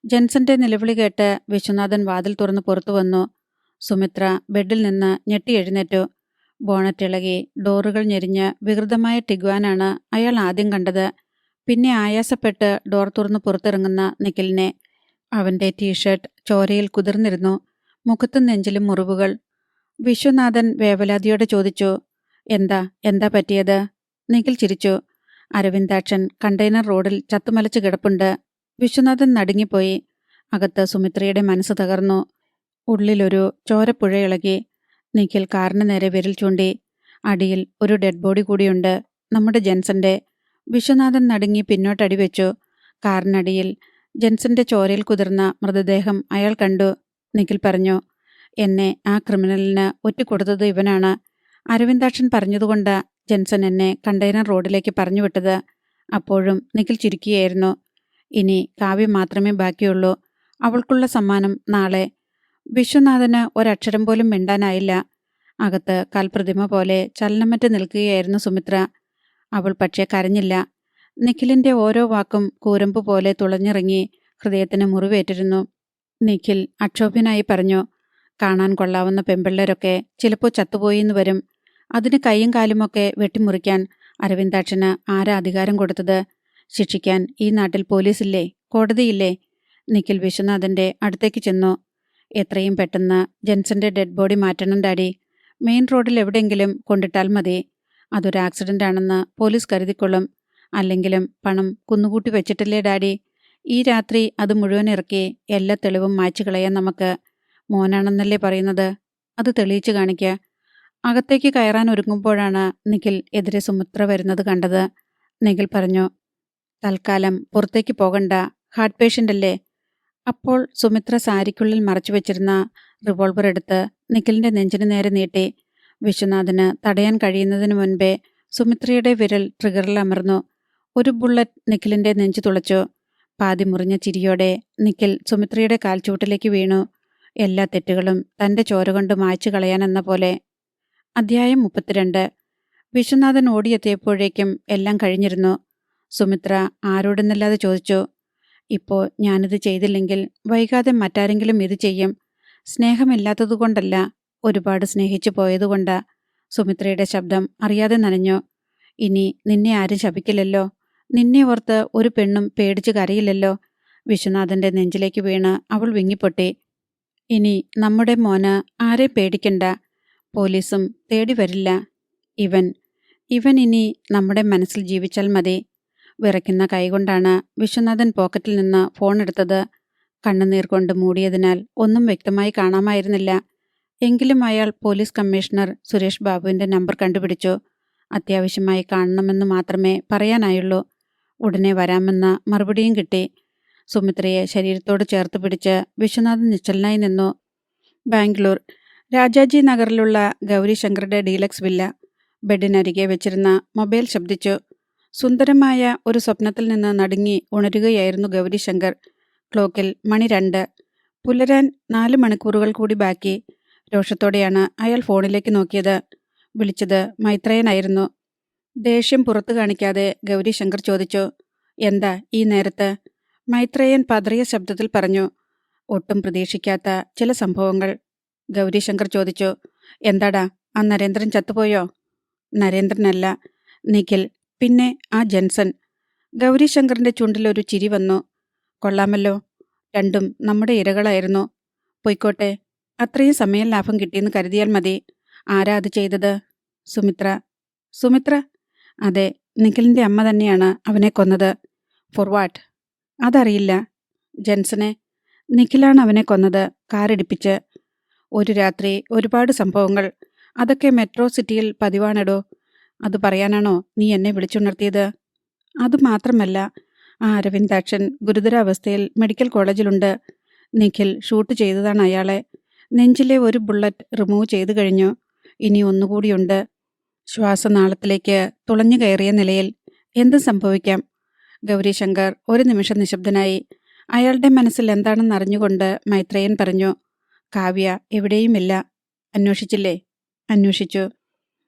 [SPEAKER 1] ജെൻസന്റെ നിലവിളി കേട്ട് വിശ്വനാഥൻ വാതിൽ തുറന്ന് പുറത്തു വന്നു. സുമിത്ര ബെഡിൽ നിന്ന് ഞെട്ടി എഴുന്നേറ്റു. ബോണറ്റിളകി ഡോറുകൾ ഞെരിഞ്ഞ് വികൃതമായ ടിഗ്വാനാണ് അയാൾ ആദ്യം കണ്ടത്. പിന്നെ ആയാസപ്പെട്ട് ഡോർ തുറന്ന് പുറത്തിറങ്ങുന്ന നിഖിലിനെ. അവന്റെ ടീഷർട്ട് ചോരയിൽ കുതിർന്നിരുന്നു. മുഖത്തും നെഞ്ചിലും മുറിവുകൾ. വിശ്വനാഥൻ വേവലാതിയോടെ ചോദിച്ചു, എന്താ പറ്റിയത്? നിഖിൽ ചിരിച്ചു. അരവിന്ദാക്ഷൻ കണ്ടെയ്നർ റോഡിൽ ചത്തുമലച്ച് കിടപ്പുണ്ട്. വിശ്വനാഥൻ നടുങ്ങിപ്പോയി. അകത്ത് സുമിത്രയുടെ മനസ്സ് തകർന്നു. ഉള്ളിലൊരു ചോരപ്പുഴ ഇളകി. നിഖിൽ കാറിന് നേരെ വിരൽ ചൂണ്ടി. അടിയിൽ ഒരു ഡെഡ് ബോഡി കൂടിയുണ്ട്, നമ്മുടെ ജെൻസന്റെ. വിശ്വനാഥൻ നടുങ്ങി പിന്നോട്ടടിവെച്ചു. കാറിനടിയിൽ ജെൻസന്റെ ചോരയിൽ കുതിർന്ന മൃതദേഹം അയാൾ കണ്ടു. നിഖിൽ പറഞ്ഞു, എന്നെ ആ ക്രിമിനലിന് ഒറ്റിക്കൊടുത്തത് ഇവനാണ്. അരവിന്ദാക്ഷൻ പറഞ്ഞതുകൊണ്ട് ജെൻസൺ എന്നെ കണ്ടെയ്നർ റോഡിലേക്ക് പറഞ്ഞുവിട്ടത്. അപ്പോഴും നിഖിൽ ചിരിക്കുകയായിരുന്നു. ഇനി കാവ്യ മാത്രമേ ബാക്കിയുള്ളൂ. അവൾക്കുള്ള സമ്മാനം നാളെ. വിശ്വനാഥന് ഒരക്ഷരം പോലും മിണ്ടാനായില്ല. അകത്ത് കൽപ്രതിമ പോലെ ചലനമറ്റ് നിൽക്കുകയായിരുന്നു സുമിത്ര. അവൾ പക്ഷേ കരഞ്ഞില്ല. നിഖിലിന്റെ ഓരോ വാക്കും കൂരമ്പ് പോലെ തുളഞ്ഞിറങ്ങി ഹൃദയത്തിന് മുറിവേറ്റിരുന്നു. നിഖിൽ അക്ഷോഭ്യനായി പറഞ്ഞു, കാണാൻ കൊള്ളാവുന്ന പെമ്പിള്ളേരൊക്കെ ചിലപ്പോൾ ചത്തുപോയിന്ന് വരും. അതിന് കൈയും കാലുമൊക്കെ വെട്ടിമുറിക്കാൻ അരവിന്ദാക്ഷന് ആരാ അധികാരം കൊടുത്തത്? ശിക്ഷിക്കാൻ ഈ നാട്ടിൽ പോലീസില്ലേ, കോടതിയില്ലേ? നിഖിൽ വിശ്വനാഥന്റെ അടുത്തേക്ക് ചെന്നു. എത്രയും പെട്ടെന്ന് ജെൻസന്റെ ഡെഡ് ബോഡി മാറ്റണം ഡാഡി. മെയിൻ റോഡിൽ എവിടെയെങ്കിലും കൊണ്ടിട്ടാൽ മതി. അതൊരു ആക്സിഡന്റ് ആണെന്ന് പോലീസ് കരുതിക്കൊള്ളും. അല്ലെങ്കിലും പണം കുന്നുകൂട്ടി വെച്ചിട്ടില്ലേ ഡാഡി? ഈ രാത്രി അത് മുഴുവൻ ഇറക്കി എല്ലാ തെളിവും മായ്ച്ചു കളയാൻ നമുക്ക്. മോനാണെന്നല്ലേ പറയുന്നത്, അത് തെളിയിച്ചു കാണിക്കുക. അകത്തേക്ക് കയറാൻ ഒരുങ്ങുമ്പോഴാണ് നിഖിൽ എതിരെ സുമിത്ര വരുന്നത് കണ്ടത്. നിഖിൽ പറഞ്ഞു, തൽക്കാലം പുറത്തേക്ക് പോകണ്ട, ഹാർട്ട് പേഷ്യൻ്റ് അല്ലേ. അപ്പോൾ സുമിത്ര സാരിക്കുള്ളിൽ മറച്ചു വെച്ചിരുന്ന റിവോൾവർ എടുത്ത് നിഖിലിന്റെ നെഞ്ചിന് നേരെ നീട്ടി. വിശ്വനാഥന് തടയാൻ കഴിയുന്നതിന് മുൻപേ സുമിത്രയുടെ വിരൽ ട്രിഗറിൽ അമർന്നു. ഒരു ബുള്ളറ്റ് നിഖിലിന്റെ നെഞ്ചു തുളച്ചു. പാതി മുറിഞ്ഞ ചിരിയോടെ നിഖിൽ സുമിത്രയുടെ കാൽച്ചൂട്ടിലേക്ക് വീണു. എല്ലാ തെറ്റുകളും തന്റെ ചോര കൊണ്ട് മായ്ച്ചു കളയാനെന്ന പോലെ. അധ്യായം 32. വിശ്വനാഥൻ ഓടിയെത്തിയപ്പോഴേക്കും എല്ലാം കഴിഞ്ഞിരുന്നു. സുമിത്ര ആരോടെന്നല്ലാതെ ചോദിച്ചു, ഇപ്പോൾ ഞാനിത് ചെയ്തില്ലെങ്കിൽ വൈകാതെ മറ്റാരെങ്കിലും ഇത് ചെയ്യും. സ്നേഹമില്ലാത്തതുകൊണ്ടല്ല, ഒരുപാട് സ്നേഹിച്ചു പോയതുകൊണ്ടാ. സുമിത്രയുടെ ശബ്ദം അറിയാതെ നനഞ്ഞു. ഇനി നിന്നെ ആരും ശപിക്കില്ലല്ലോ. നിന്നെ ഓർത്ത് ഒരു പെണ്ണും പേടിച്ചു കരയില്ലല്ലോ. വിശ്വനാഥന്റെ നെഞ്ചിലേക്ക് വീണ് അവൾ വിങ്ങിപ്പൊട്ടി. ഇനി നമ്മുടെ മോന് ആരെ പേടിക്കണ്ട. പോലീസും തേടി വരില്ല. ഇവൻ ഇനി നമ്മുടെ മനസ്സിൽ ജീവിച്ചാൽ മതി. വിറയ്ക്കുന്ന കൈകൊണ്ടാണ് വിശ്വനാഥൻ പോക്കറ്റിൽ നിന്ന് ഫോൺ എടുത്തത്. കണ്ണുനീർ കൊണ്ട് മൂടിയതിനാൽ ഒന്നും വ്യക്തമായി കാണാമായിരുന്നില്ല. എങ്കിലും അയാൾ പോലീസ് കമ്മീഷണർ സുരേഷ് ബാബുവിന്റെ നമ്പർ കണ്ടുപിടിച്ചു. അത്യാവശ്യമായി കാണണമെന്ന് മാത്രമേ പറയാനായുള്ളൂ. ഉടനെ വരാമെന്ന മറുപടിയും കിട്ടി. സുമിത്രയെ ശരീരത്തോട് ചേർത്ത് പിടിച്ച് വിശ്വനാഥൻ നിശ്ചലനായി നിന്നു. ബാംഗ്ലൂർ രാജാജി നഗറിലുള്ള ഗൗരി ശങ്കറുടെ ഡീലക്സ് വില്ല. ബെഡിനരികെ വെച്ചിരുന്ന മൊബൈൽ ശബ്ദിച്ചു. സുന്ദരമായ ഒരു സ്വപ്നത്തിൽ നിന്ന് നടുങ്ങി ഉണരുകയായിരുന്നു ഗൗരി ശങ്കർ. ക്ലോക്കിൽ മണി 2. പുലരാൻ 4 മണിക്കൂറുകൾ കൂടി ബാക്കി. രോഷത്തോടെയാണ് അയാൾ ഫോണിലേക്ക് നോക്കിയത്. വിളിച്ചത് മൈത്രേയനായിരുന്നു. ദേഷ്യം പുറത്തു കാണിക്കാതെ ഗൗരീശങ്കർ ചോദിച്ചു, എന്താ ഈ നേരത്ത്? മൈത്രേയൻ പതറിയ ശബ്ദത്തിൽ പറഞ്ഞു, ഒട്ടും പ്രതീക്ഷിക്കാത്ത ചില സംഭവങ്ങൾ. ഗൗരീശങ്കർ ചോദിച്ചു, എന്താടാ, ആ നരേന്ദ്രൻ ചത്തുപോയോ? നരേന്ദ്രനല്ല, നിഖിൽ, പിന്നെ ആ ജെൻസൺ. ഗൗരീശങ്കറിന്റെ ചുണ്ടിലൊരു ചിരി വന്നു. കൊള്ളാമല്ലോ, രണ്ടും നമ്മുടെ ഇരകളായിരുന്നു. പൊയ്ക്കോട്ടെ, അത്രയും സമയം ലാഭം കിട്ടിയെന്ന് കരുതിയാൽ മതി. ആരാ അത് ചെയ്തത്? സുമിത്ര. സുമിത്ര? അതെ, നിഖിലിന്റെ അമ്മ തന്നെയാണ് അവനെ കൊന്നത്. For what? അതറിയില്ല. ജെൻസനെ? നിഖിലാണ് അവനെ കൊന്നത്, കാറിടിപ്പിച്ച്. ഒരു രാത്രി ഒരുപാട് സംഭവങ്ങൾ. അതൊക്കെ മെട്രോ സിറ്റിയിൽ പതിവാണെടോ. അത് പറയാനാണോ നീ എന്നെ വിളിച്ചുണർത്തിയത്? അതുമാത്രമല്ല, ആ അരവിന്ദാക്ഷൻ ഗുരുതരാവസ്ഥയിൽ മെഡിക്കൽ കോളേജിലുണ്ട്. നിഖിൽ ഷൂട്ട് ചെയ്തതാണ് അയാളെ. നെഞ്ചിലെ ഒരു ബുള്ളറ്റ് റിമൂവ് ചെയ്തു കഴിഞ്ഞു. ഇനി ഒന്നുകൂടിയുണ്ട്. ശ്വാസനാളത്തിലേക്ക് തുളഞ്ഞു കയറിയ നിലയിൽ. എന്ത് സംഭവിക്കാം? ഗൗരീശങ്കർ ഒരു നിമിഷം നിശബ്ദനായി. അയാളുടെ മനസ്സിൽ എന്താണെന്നറിഞ്ഞുകൊണ്ട് മൈത്രേയൻ പറഞ്ഞു, കാവ്യ എവിടെയുമില്ല. അന്വേഷിച്ചില്ലേ? അന്വേഷിച്ചു.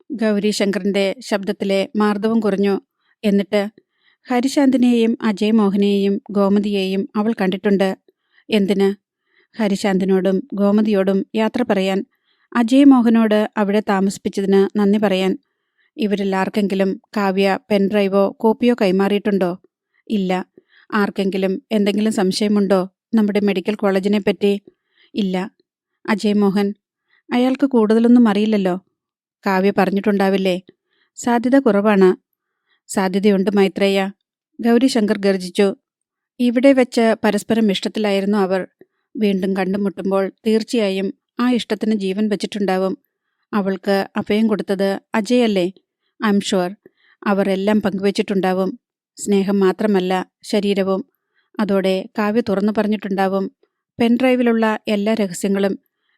[SPEAKER 1] ഗൗരീശങ്കറിന്റെ ശബ്ദത്തിലെ മാർദ്ദവം കുറഞ്ഞു. എന്നിട്ട്? ഹരിശാന്തിനെയും അജയ് മോഹനെയും ഗോമതിയെയും അവൾ കണ്ടിട്ടുണ്ട്. എന്തിന്? ഹരിശാന്തിനോടും ഗോമതിയോടും യാത്ര പറയാൻ. അജയ് മോഹനോട് അവിടെ താമസിപ്പിച്ചതിന് നന്ദി പറയാൻ. ഇവരിൽ ആർക്കെങ്കിലും കാവ്യ പെൻഡ്രൈവോ കോപ്പിയോ കൈമാറിയിട്ടുണ്ടോ? ഇല്ല. ആർക്കെങ്കിലും എന്തെങ്കിലും സംശയമുണ്ടോ നമ്മുടെ മെഡിക്കൽ കോളേജിനെ പറ്റി? ഇല്ല. അജയ് മോഹൻ? അയാൾക്ക് കൂടുതലൊന്നും അറിയില്ലല്ലോ. കാവ്യ പറഞ്ഞിട്ടുണ്ടാവില്ലേ? സാധ്യത കുറവാണ്. സാധ്യതയുണ്ട് മൈത്രേയ, ഗൗരീശങ്കർ ഗർജിച്ചു. ഇവിടെ വെച്ച് പരസ്പരം ഇഷ്ടത്തിലായിരുന്നു അവർ. വീണ്ടും കണ്ടുമുട്ടുമ്പോൾ തീർച്ചയായും ആ ഇഷ്ടത്തിന് ജീവൻ വെച്ചിട്ടുണ്ടാവും. അവൾക്ക് അഭയം കൊടുത്തത് അജയല്ലേ? I am sure. അവർ എല്ലാം പങ്കുവച്ചിട്ടുണ്ടാവും. സ്നേഹം മാത്രമല്ല, ശരീരവും. അതോടെ കാവ്യ തുറന്നു പറഞ്ഞിട്ടുണ്ടാവും പെൻഡ്രൈവിലുള്ള എല്ലാ രഹസ്യങ്ങളും.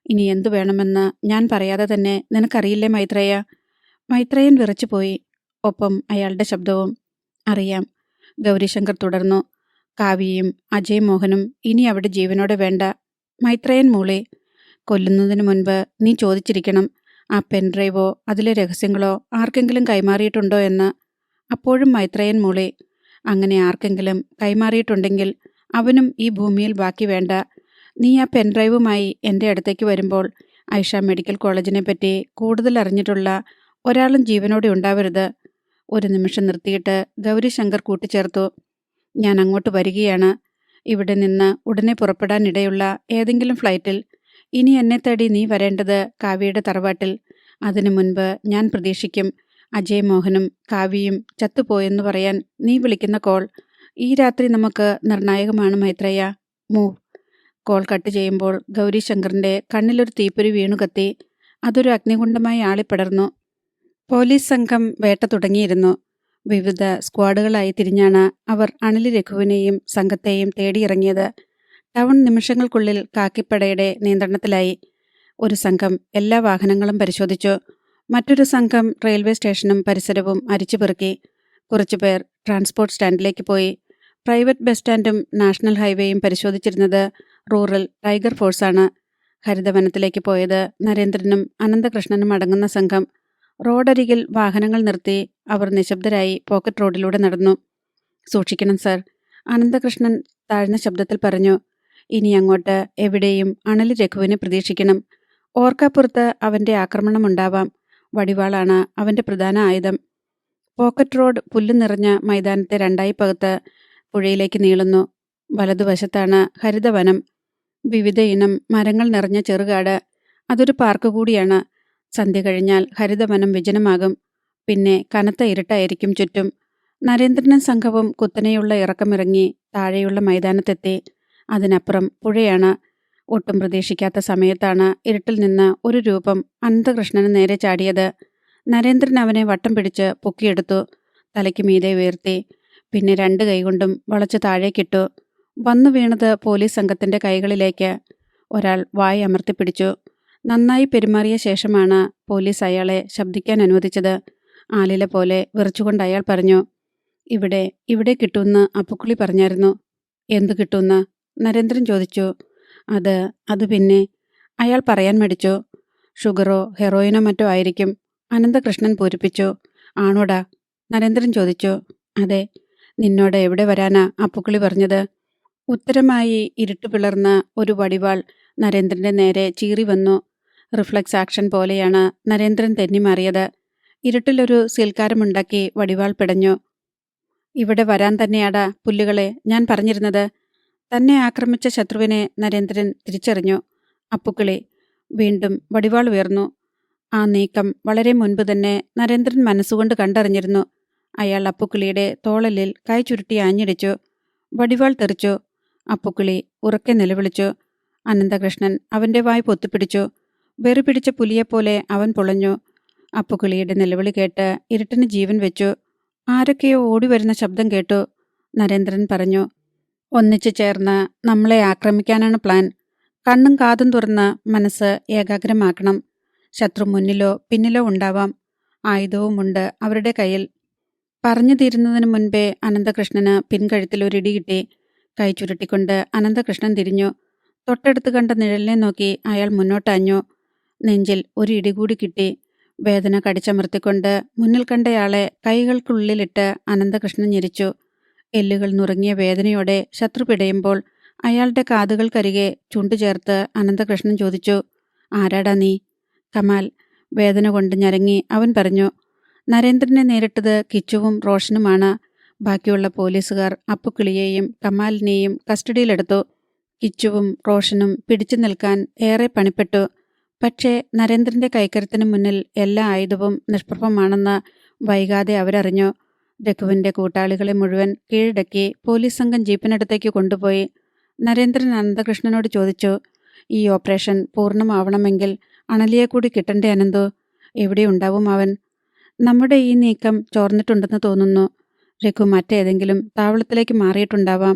[SPEAKER 1] ഇനി എന്തു വേണമെന്ന് ഞാൻ പറയാതെ തന്നെ നിനക്കറിയില്ലേ മൈത്രേയ? മൈത്രേയൻ വിറച്ചുപോയി. ഒപ്പം അയാളുടെ ശബ്ദവും. അറിയാം. ഗൗരീശങ്കർ തുടർന്നു. കാവ്യയും അജയ് മോഹനും ഇനി അവിടെ ജീവനോടെ വേണ്ട. മൈത്രേയൻ മൂളി. കൊല്ലുന്നതിന് മുൻപ് നീ ചോദിച്ചിരിക്കണം, ആ പെൻഡ്രൈവോ അതിലെ രഹസ്യങ്ങളോ ആർക്കെങ്കിലും കൈമാറിയിട്ടുണ്ടോ എന്ന്. അപ്പോഴും മൈത്രേയൻ മൂളി. അങ്ങനെ ആർക്കെങ്കിലും കൈമാറിയിട്ടുണ്ടെങ്കിൽ അവനും ഈ ഭൂമിയിൽ ബാക്കി വേണ്ട. നീ ആ പെൻഡ്രൈവുമായി എൻ്റെ അടുത്തേക്ക് വരുമ്പോൾ ഐഷ മെഡിക്കൽ കോളേജിനെ പറ്റി കൂടുതൽ അറിഞ്ഞിട്ടുള്ള ഒരാളും ജീവനോടെ ഉണ്ടാവരുത്. ഒരു നിമിഷം നിർത്തിയിട്ട് ഗൗരീശങ്കർ കൂട്ടിച്ചേർത്തു, ഞാൻ അങ്ങോട്ട് വരികയാണ്. ഇവിടെ നിന്ന് ഉടനെ പുറപ്പെടാനിടയുള്ള ഏതെങ്കിലും ഫ്ലൈറ്റിൽ. ഇനി എന്നെ തേടി നീ വരേണ്ടത് കാവ്യയുടെ തറവാട്ടിൽ. അതിനു മുൻപ് ഞാൻ പ്രതീക്ഷിക്കും അജയ് മോഹനും കാവ്യയും ചത്തുപോയെന്ന് പറയാൻ നീ വിളിക്കുന്ന കോൾ. ഈ രാത്രി നമുക്ക് നിർണായകമാണ് മൈത്രേയ. മൂവ്. കോൾ കട്ട് ചെയ്യുമ്പോൾ ഗൗരീശങ്കറിന്റെ കണ്ണിലൊരു തീപ്പൊരി വീണു കത്തി. അതൊരു അഗ്നികുണ്ഡമായി ആളിപ്പടർന്നു. പോലീസ് സംഘം വേട്ട തുടങ്ങിയിരുന്നു. വിവിധ സ്ക്വാഡുകളായി തിരിഞ്ഞാണ് അവർ അണിൽ രഘുവിനെയും സംഘത്തെയും തേടിയിറങ്ങിയത്. ടൗൺ നിമിഷങ്ങൾക്കുള്ളിൽ കാക്കിപ്പടയുടെ നിയന്ത്രണത്തിലായി. ഒരു സംഘം എല്ലാ വാഹനങ്ങളും പരിശോധിച്ചു. മറ്റൊരു സംഘം റെയിൽവേ സ്റ്റേഷനും പരിസരവും അരിച്ചുപെറുക്കി. കുറച്ചുപേർ ട്രാൻസ്പോർട്ട് സ്റ്റാൻഡിലേക്ക് പോയി. പ്രൈവറ്റ് ബസ് സ്റ്റാൻഡും നാഷണൽ ഹൈവേയും പരിശോധിച്ചിരുന്നത് റൂറൽ ടൈഗർ ഫോഴ്സാണ്. ഹരിതവനത്തിലേക്ക് പോയത് നരേന്ദ്രനും അനന്തകൃഷ്ണനും അടങ്ങുന്ന സംഘം. റോഡരികിൽ വാഹനങ്ങൾ നിർത്തി അവർ നിശബ്ദരായി പോക്കറ്റ് റോഡിലൂടെ നടന്നു. സൂക്ഷിക്കണം സർ, അനന്തകൃഷ്ണൻ താഴ്ന്ന ശബ്ദത്തിൽ പറഞ്ഞു. ഇനി അങ്ങോട്ട് എവിടെയും അണലി രഘുവിനെ പ്രതീക്ഷിക്കണം. ഓർക്കാപ്പുറത്ത് അവൻ്റെ ആക്രമണമുണ്ടാവാം. വടിവാളാണ് അവൻ്റെ പ്രധാന ആയുധം. പോക്കറ്റ് റോഡ് പുല്ല് നിറഞ്ഞ മൈതാനത്തെ രണ്ടായി പകുത്ത് പുഴയിലേക്ക് നീളുന്നു. വലതുവശത്താണ് ഹരിതവനം. വിവിധ ഇനം മരങ്ങൾ നിറഞ്ഞ ചെറുകാട്. അതൊരു പാർക്ക് കൂടിയാണ്. സന്ധ്യ കഴിഞ്ഞാൽ ഹരിതവനം വിജനമാകും. പിന്നെ കനത്ത ഇരുട്ടായിരിക്കും ചുറ്റും. നരേന്ദ്രനും സംഘവും കുത്തനെയുള്ള ഇറക്കമിറങ്ങി താഴെയുള്ള മൈതാനത്തെത്തി. അതിനപ്പുറം പുഴയാണ്. ഒട്ടും പ്രതീക്ഷിക്കാത്ത സമയത്താണ് ഇരുട്ടിൽ നിന്ന് ഒരു രൂപം അനന്തകൃഷ്ണന് നേരെ ചാടിയത്. നരേന്ദ്രൻ അവനെ വട്ടം പിടിച്ച് പൊക്കിയെടുത്തു. തലയ്ക്ക് മീതെ ഉയർത്തി. പിന്നെ 2 കൈകൊണ്ടും വളച്ച് താഴേക്കിട്ടു. വന്നു വീണത് പോലീസ് സംഘത്തിന്റെ കൈകളിലേക്ക്. ഒരാൾ വായ അമർത്തിപ്പിടിച്ചു. നന്നായി പെരുമാറിയ ശേഷമാണ് പോലീസ് അയാളെ ശബ്ദിക്കാൻ അനുവദിച്ചത്. ആലില പോലെ വിറച്ചുകൊണ്ട് അയാൾ പറഞ്ഞു, ഇവിടെ കിട്ടുമെന്ന് അപ്പുക്കുളി പറഞ്ഞായിരുന്നു. എന്തു കിട്ടുമെന്ന്? നരേന്ദ്രൻ ചോദിച്ചു. അത് പിന്നെ അയാൾ പറയാൻ മടിച്ചു. ഷുഗറോ ഹെറോയിനോ മറ്റോ ആയിരിക്കും. അനന്തകൃഷ്ണൻ പൂരിപ്പിച്ചു. ആണോടാ? നരേന്ദ്രൻ ചോദിച്ചു. അതെ. നിന്നോട് എവിടെ വരാനാ അപ്പുക്കിളി പറഞ്ഞത്? ഉത്തരമായി ഇരുട്ട് പിളർന്ന ഒരു വടിവാൾ നരേന്ദ്രന്റെ നേരെ ചീറി വന്നു. റിഫ്ലക്സ് ആക്ഷൻ പോലെയാണ് നരേന്ദ്രൻ തെന്നിമാറിയത്. ഇരുട്ടിലൊരു സീൽക്കാരമുണ്ടാക്കി വടിവാൾ പിടഞ്ഞു. ഇവിടെ വരാൻ തന്നെയാടാ പുല്ലുകളെ ഞാൻ പറഞ്ഞിരുന്നത്. തന്നെ ആക്രമിച്ച ശത്രുവിനെ നരേന്ദ്രൻ തിരിച്ചറിഞ്ഞു. അപ്പുക്കിളി. വീണ്ടും വടിവാൾ ഉയർന്നു. ആ നീക്കം വളരെ മുൻപ് തന്നെ നരേന്ദ്രൻ മനസ്സുകൊണ്ട് കണ്ടറിഞ്ഞിരുന്നു. അയാൾ അപ്പുക്കിളിയുടെ തോളലിൽ കൈ ചുരുട്ടി ആഞ്ഞടിച്ചു. വടിവാൾ തെറിച്ചു. അപ്പുക്കിളി ഉറക്കെ നിലവിളിച്ചു. അനന്തകൃഷ്ണൻ അവന്റെ വായ് പൊത്തിപ്പിടിച്ചു. വെറി പിടിച്ച പുലിയെപ്പോലെ അവൻ പൊളഞ്ഞു. അപ്പുക്കിളിയുടെ നിലവിളി കേട്ട് ഇരുട്ടിന് ജീവൻ വെച്ചു. ആരൊക്കെയോ ഓടിവരുന്ന ശബ്ദം കേട്ടു. നരേന്ദ്രൻ പറഞ്ഞു. ഒന്നിച്ചു ചേർന്ന് നമ്മളെ ആക്രമിക്കാനാണ് പ്ലാൻ. കണ്ണും കാതും തുറന്ന് മനസ്സ് ഏകാഗ്രമാക്കണം. ശത്രു മുന്നിലോ പിന്നിലോ ഉണ്ടാവാം. ആയുധവുമുണ്ട് അവരുടെ കയ്യിൽ. പറഞ്ഞു തീരുന്നതിന് മുൻപേ അനന്തകൃഷ്ണന് പിൻകഴുത്തിൽ ഒരിടി കിട്ടി. കൈ ചുരുട്ടിക്കൊണ്ട് അനന്തകൃഷ്ണൻ തിരിഞ്ഞു. തൊട്ടടുത്ത് കണ്ട നിഴലിനെ നോക്കി അയാൾ മുന്നോട്ടഞ്ഞു. നെഞ്ചിൽ ഒരു ഇടി കൂടി കിട്ടി. വേദന കടിച്ചമർത്തിക്കൊണ്ട് മുന്നിൽ കണ്ടയാളെ കൈകൾക്കുള്ളിലിട്ട് അനന്തകൃഷ്ണൻ ഞെരിച്ചു. എല്ലുകൾ നുറുങ്ങിയ വേദനയോടെ ശത്രു പിടയുമ്പോൾ അയാളുടെ കാതുകൾക്കരികെ ചുണ്ടുചേർത്ത് അനന്തകൃഷ്ണൻ ചോദിച്ചു. ആരാടാ നീ? കമാൽ. വേദന കൊണ്ട് ഞരങ്ങി അവൻ പറഞ്ഞു. നരേന്ദ്രനെ നേരിട്ടത് കിച്ചുവും റോഷനുമാണ്. ബാക്കിയുള്ള പോലീസുകാർ അപ്പുക്കിളിയെയും കമാലിനെയും കസ്റ്റഡിയിലെടുത്തു. കിച്ചുവും റോഷനും പിടിച്ചു നിൽക്കാൻ ഏറെ പണിപ്പെട്ടു. പക്ഷേ നരേന്ദ്രന്റെ കൈക്കരുത്തിന് മുന്നിൽ എല്ലാ ആയുധവും നിഷ്പ്രഭമാണെന്ന് വൈകാതെ അവരറിഞ്ഞു. രഘുവിന്റെ കൂട്ടാളികളെ മുഴുവൻ കീഴടക്കി പോലീസ് സംഘം ജീപ്പിനടുത്തേക്ക് കൊണ്ടുപോയി. നരേന്ദ്രൻ അനന്തകൃഷ്ണനോട് ചോദിച്ചു. ഈ ഓപ്പറേഷൻ പൂർണ്ണമാവണമെങ്കിൽ അണലിയെ കൂടി കിട്ടണ്ടേ അനന്തു? എവിടെയുണ്ടാവും അവൻ? നമ്മുടെ ഈ നീക്കം ചോർന്നിട്ടുണ്ടെന്ന് തോന്നുന്നു. രഘു മറ്റേതെങ്കിലും താവളത്തിലേക്ക് മാറിയിട്ടുണ്ടാവാം.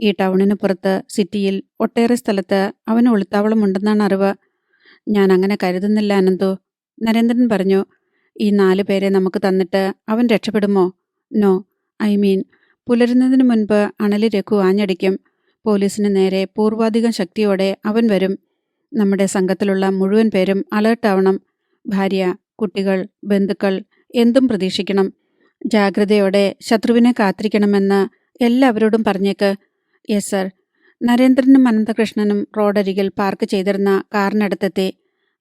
[SPEAKER 1] ഈ ടൗണിന് പുറത്ത് സിറ്റിയിൽ ഒട്ടേറെ സ്ഥലത്ത് അവന് ഒളിത്താവളമുണ്ടെന്നാണ് അറിവ്. ഞാൻ അങ്ങനെ കരുതുന്നില്ല അനന്തു. നരേന്ദ്രൻ പറഞ്ഞു. ഈ 4 പേരെ നമുക്ക് തന്നിട്ട് അവൻ രക്ഷപ്പെടുമോ? നോ. ഐ മീൻ, പുലരുന്നതിന് മുൻപ് അണലി രഘു ആഞ്ഞടിക്കും. പോലീസിന് നേരെ പൂർവാധികം ശക്തിയോടെ അവൻ വരും. നമ്മുടെ സംഘത്തിലുള്ള മുഴുവൻ പേരും അലേർട്ടാവണം. ഭാര്യ, കുട്ടികൾ, ബന്ധുക്കൾ എന്തും പ്രതീക്ഷിക്കണം. ജാഗ്രതയോടെ ശത്രുവിനെ കാത്തിരിക്കണമെന്ന് എല്ലാവരോടും പറഞ്ഞേക്ക്. Yes sir. നരേന്ദ്രനും അനന്തകൃഷ്ണനും റോഡരികിൽ പാർക്ക് ചെയ്തിരുന്ന കാറിനടുത്തെത്തി.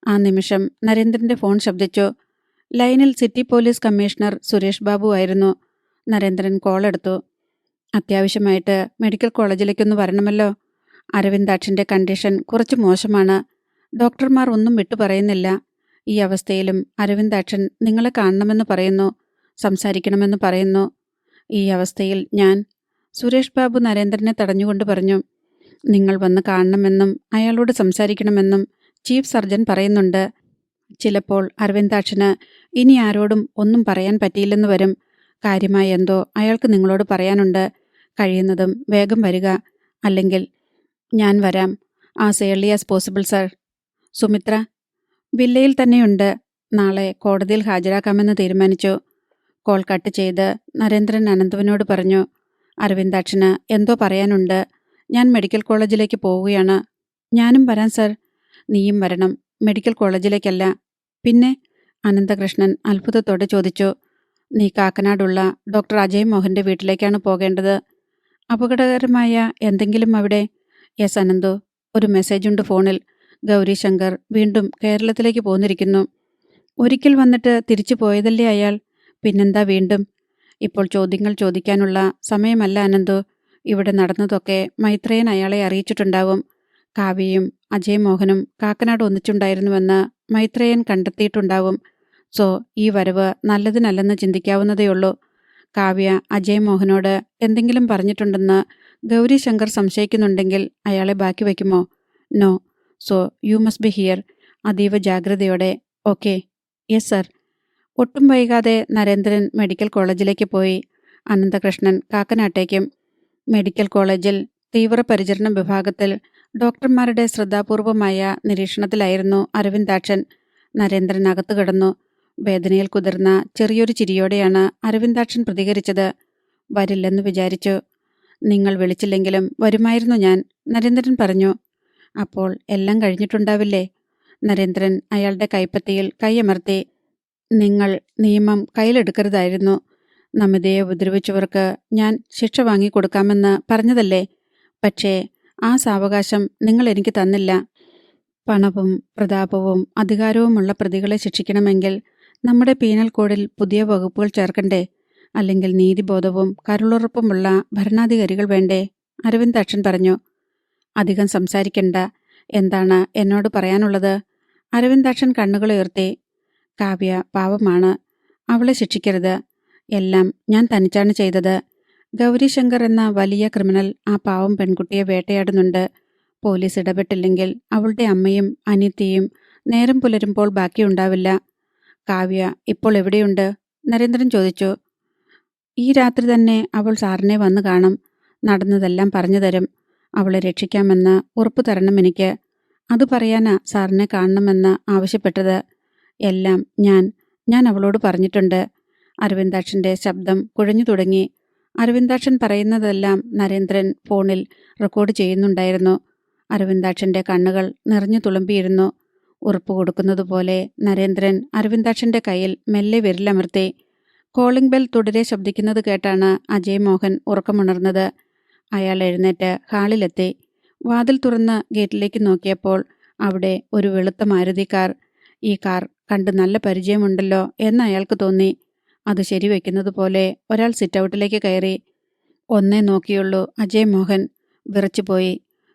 [SPEAKER 1] ആ നിമിഷം നരേന്ദ്രന്റെ ഫോൺ ശബ്ദിച്ചു. ലൈനിൽ city police commissioner Suresh Babu ആയിരുന്നു. നരേന്ദ്രൻ കോൾ എടുത്തു. അത്യാവശ്യമായിട്ട് മെഡിക്കൽ കോളേജിലേക്കൊന്ന് വരണമല്ലോ. അരവിന്ദാക്ഷന്റെ കണ്ടീഷൻ കുറച്ച് മോശമാണ്. ഡോക്ടർമാർ ഒന്നും വിട്ടു പറയുന്നില്ല. ഈ അവസ്ഥയിലും അരവിന്ദാക്ഷൻ നിങ്ങളെ കാണണമെന്ന് പറയുന്നു, സംസാരിക്കണമെന്ന് പറയുന്നു. ഈ അവസ്ഥയിൽ ഞാൻ... സുരേഷ് ബാബു നരേന്ദ്രനെ തടഞ്ഞുകൊണ്ട് പറഞ്ഞു. നിങ്ങൾ വന്ന് കാണണമെന്നും അയാളോട് സംസാരിക്കണമെന്നും ചീഫ് സർജൻ പറയുന്നുണ്ട്. ചിലപ്പോൾ അരവിന്ദാക്ഷന് ഇനി ആരോടും ഒന്നും പറയാൻ പറ്റിയില്ലെന്ന് വരും. കാര്യമായ എന്തോ അയാൾക്ക് നിങ്ങളോട് പറയാനുണ്ട്. കഴിയുന്നതും വേഗം വരിക. അല്ലെങ്കിൽ ഞാൻ വരാം. As early as possible sir. Sumitra വില്ലയിൽ തന്നെയുണ്ട്. നാളെ കോടതിയിൽ ഹാജരാക്കാമെന്ന് തീരുമാനിച്ചു. കോൾ കട്ട് ചെയ്ത് നരേന്ദ്രൻ അനന്തുവിനോട് പറഞ്ഞു. അരവിന്ദാക്ഷന് എന്തോ പറയാനുണ്ട്. ഞാൻ മെഡിക്കൽ കോളേജിലേക്ക് പോവുകയാണ്. ഞാനും വരാം സർ. നീയും വരണം. മെഡിക്കൽ കോളേജിലേക്കല്ല. പിന്നെ? അനന്തകൃഷ്ണൻ അത്ഭുതത്തോടെ ചോദിച്ചു. നീ കാക്കനാടുള്ള ഡോക്ടർ അജയ് മോഹന്റെ വീട്ടിലേക്കാണ് പോകേണ്ടത്. അപകടകരമായ എന്തെങ്കിലും അവിടെ? യെസ് അനന്തു. ഒരു മെസ്സേജുണ്ട് ഫോണിൽ. ഗൗരിശങ്കർ വീണ്ടും കേരളത്തിലേക്ക് പോന്നിരിക്കുന്നു. ഒരിക്കൽ വന്നിട്ട് തിരിച്ചു പോയതല്ലേ അയാൾ? പിന്നെന്താ വീണ്ടും? ഇപ്പോൾ ചോദ്യങ്ങൾ ചോദിക്കാനുള്ള സമയമല്ല അനന്തു. ഇവിടെ നടന്നതൊക്കെ മൈത്രേയൻ അയാളെ അറിയിച്ചിട്ടുണ്ടാവും. കാവ്യയും അജയ് മോഹനും കാക്കനാട് ഒന്നിച്ചുണ്ടായിരുന്നുവെന്ന് മൈത്രേയൻ കണ്ടെത്തിയിട്ടുണ്ടാവും. സോ ഈ വരവ് നല്ലതിനല്ലെന്ന് ചിന്തിക്കാവുന്നതേയുള്ളൂ. കാവ്യ അജയ് മോഹനോട് എന്തെങ്കിലും പറഞ്ഞിട്ടുണ്ടെന്ന് ഗൗരിശങ്കർ സംശയിക്കുന്നുണ്ടെങ്കിൽ അയാളെ ബാക്കി വയ്ക്കുമോ? No. So you must be here. അതീവ ജാഗ്രതയോടെ. ഓക്കെ. Yes sir. ഒട്ടും വൈകാതെ നരേന്ദ്രൻ മെഡിക്കൽ കോളേജിലേക്ക് പോയി. അനന്തകൃഷ്ണൻ കാക്കനാട്ടേക്കും. മെഡിക്കൽ കോളേജിൽ തീവ്രപരിചരണ വിഭാഗത്തിൽ ഡോക്ടർമാരുടെ ശ്രദ്ധാപൂർവമായ നിരീക്ഷണത്തിലായിരുന്നു അരവിന്ദാക്ഷൻ. നരേന്ദ്രൻ അകത്തു കിടന്നു. വേദനയിൽ കുതിർന്ന ചെറിയൊരു ചിരിയോടെയാണ് അരവിന്ദാക്ഷൻ പ്രതികരിച്ചത്. വരില്ലെന്ന് വിചാരിച്ചു. നിങ്ങൾ വിളിച്ചില്ലെങ്കിലും വരുമായിരുന്നു ഞാൻ, നരേന്ദ്രൻ പറഞ്ഞു. അപ്പോൾ എല്ലാം കഴിഞ്ഞിട്ടുണ്ടാവില്ലേ? നരേന്ദ്രൻ അയാളുടെ കൈപ്പത്തിയിൽ കൈയമർത്തി. നിങ്ങൾ നിയമം കയ്യിലെടുക്കരുതായിരുന്നു. നമിതയെ ഉപദ്രവിച്ചവർക്ക് ഞാൻ ശിക്ഷ വാങ്ങിക്കൊടുക്കാമെന്ന് പറഞ്ഞതല്ലേ? പക്ഷേ ആ സാവകാശം നിങ്ങൾ എനിക്ക് തന്നില്ല. പണവും പ്രതാപവും അധികാരവുമുള്ള പ്രതികളെ ശിക്ഷിക്കണമെങ്കിൽ നമ്മുടെ പീനൽ കോഡിൽ പുതിയ വകുപ്പുകൾ ചേർക്കണ്ടേ? അല്ലെങ്കിൽ നീതിബോധവും കരുളുറപ്പുമുള്ള ഭരണാധികാരികൾ വേണ്ടേ? അരവിന്ദാക്ഷൻ പറഞ്ഞു. അധികം സംസാരിക്കണ്ട. എന്താണ് എന്നോട് പറയാനുള്ളത്? അരവിന്ദാക്ഷൻ കണ്ണുകളുയർത്തി. കാവ്യ പാവമാണ്. അവളെ ശിക്ഷിക്കരുത്. എല്ലാം ഞാൻ തനിച്ചാണ് ചെയ്തത്. ഗൗരിശങ്കർ എന്ന വലിയ ക്രിമിനൽ ആ പാവം പെൺകുട്ടിയെ വേട്ടയാടുന്നുണ്ട്. പോലീസ് ഇടപെട്ടില്ലെങ്കിൽ അവളുടെ അമ്മയും അനിയത്തിയും നേരം പുലരുമ്പോൾ ബാക്കിയുണ്ടാവില്ല. കാവ്യ ഇപ്പോൾ എവിടെയുണ്ട്? നരേന്ദ്രൻ ചോദിച്ചു. ഈ രാത്രി തന്നെ അവൾ സാറിനെ വന്നു കാണും. നടന്നതെല്ലാം പറഞ്ഞു തരും. അവളെ രക്ഷിക്കാമെന്ന് ഉറപ്പു തരണം എനിക്ക്. അത് പറയാനാ സാറിനെ കാണണമെന്ന് ആവശ്യപ്പെട്ടത്. എല്ലാം ഞാൻ അവളോട് പറഞ്ഞിട്ടുണ്ട്. അരവിന്ദാക്ഷൻ്റെ ശബ്ദം കുഴഞ്ഞു തുടങ്ങി. അരവിന്ദാക്ഷൻ പറയുന്നതെല്ലാം നരേന്ദ്രൻ ഫോണിൽ റെക്കോർഡ് ചെയ്യുന്നുണ്ടായിരുന്നു. അരവിന്ദാക്ഷൻ്റെ കണ്ണുകൾ നിറഞ്ഞു തുളുമ്പിയിരുന്നു. ഉറപ്പ് കൊടുക്കുന്നതുപോലെ നരേന്ദ്രൻ അരവിന്ദാക്ഷൻ്റെ കയ്യിൽ മെല്ലെ വിരലമർത്തി. കോളിംഗ് ബെൽ തുടരെ ശബ്ദിക്കുന്നത് കേട്ടാണ് അജയ് മോഹൻ ഉറക്കമുണർന്നത്. അയാൾ എഴുന്നേറ്റ് ഹാളിലെത്തി. വാതിൽ തുറന്ന് ഗേറ്റിലേക്ക് നോക്കിയപ്പോൾ അവിടെ ഒരു വെളുത്ത മാരുതി കാർ. ഈ കാർ കണ്ട് നല്ല പരിചയമുണ്ടല്ലോ എന്ന് അയാൾക്ക് തോന്നി. അത് ശരിവെക്കുന്നത് പോലെ ഒരാൾ സിറ്റൗട്ടിലേക്ക് കയറി. ഒന്നേ നോക്കിയുള്ളൂ അജയ് മോഹൻ. വിറച്ചുപോയി.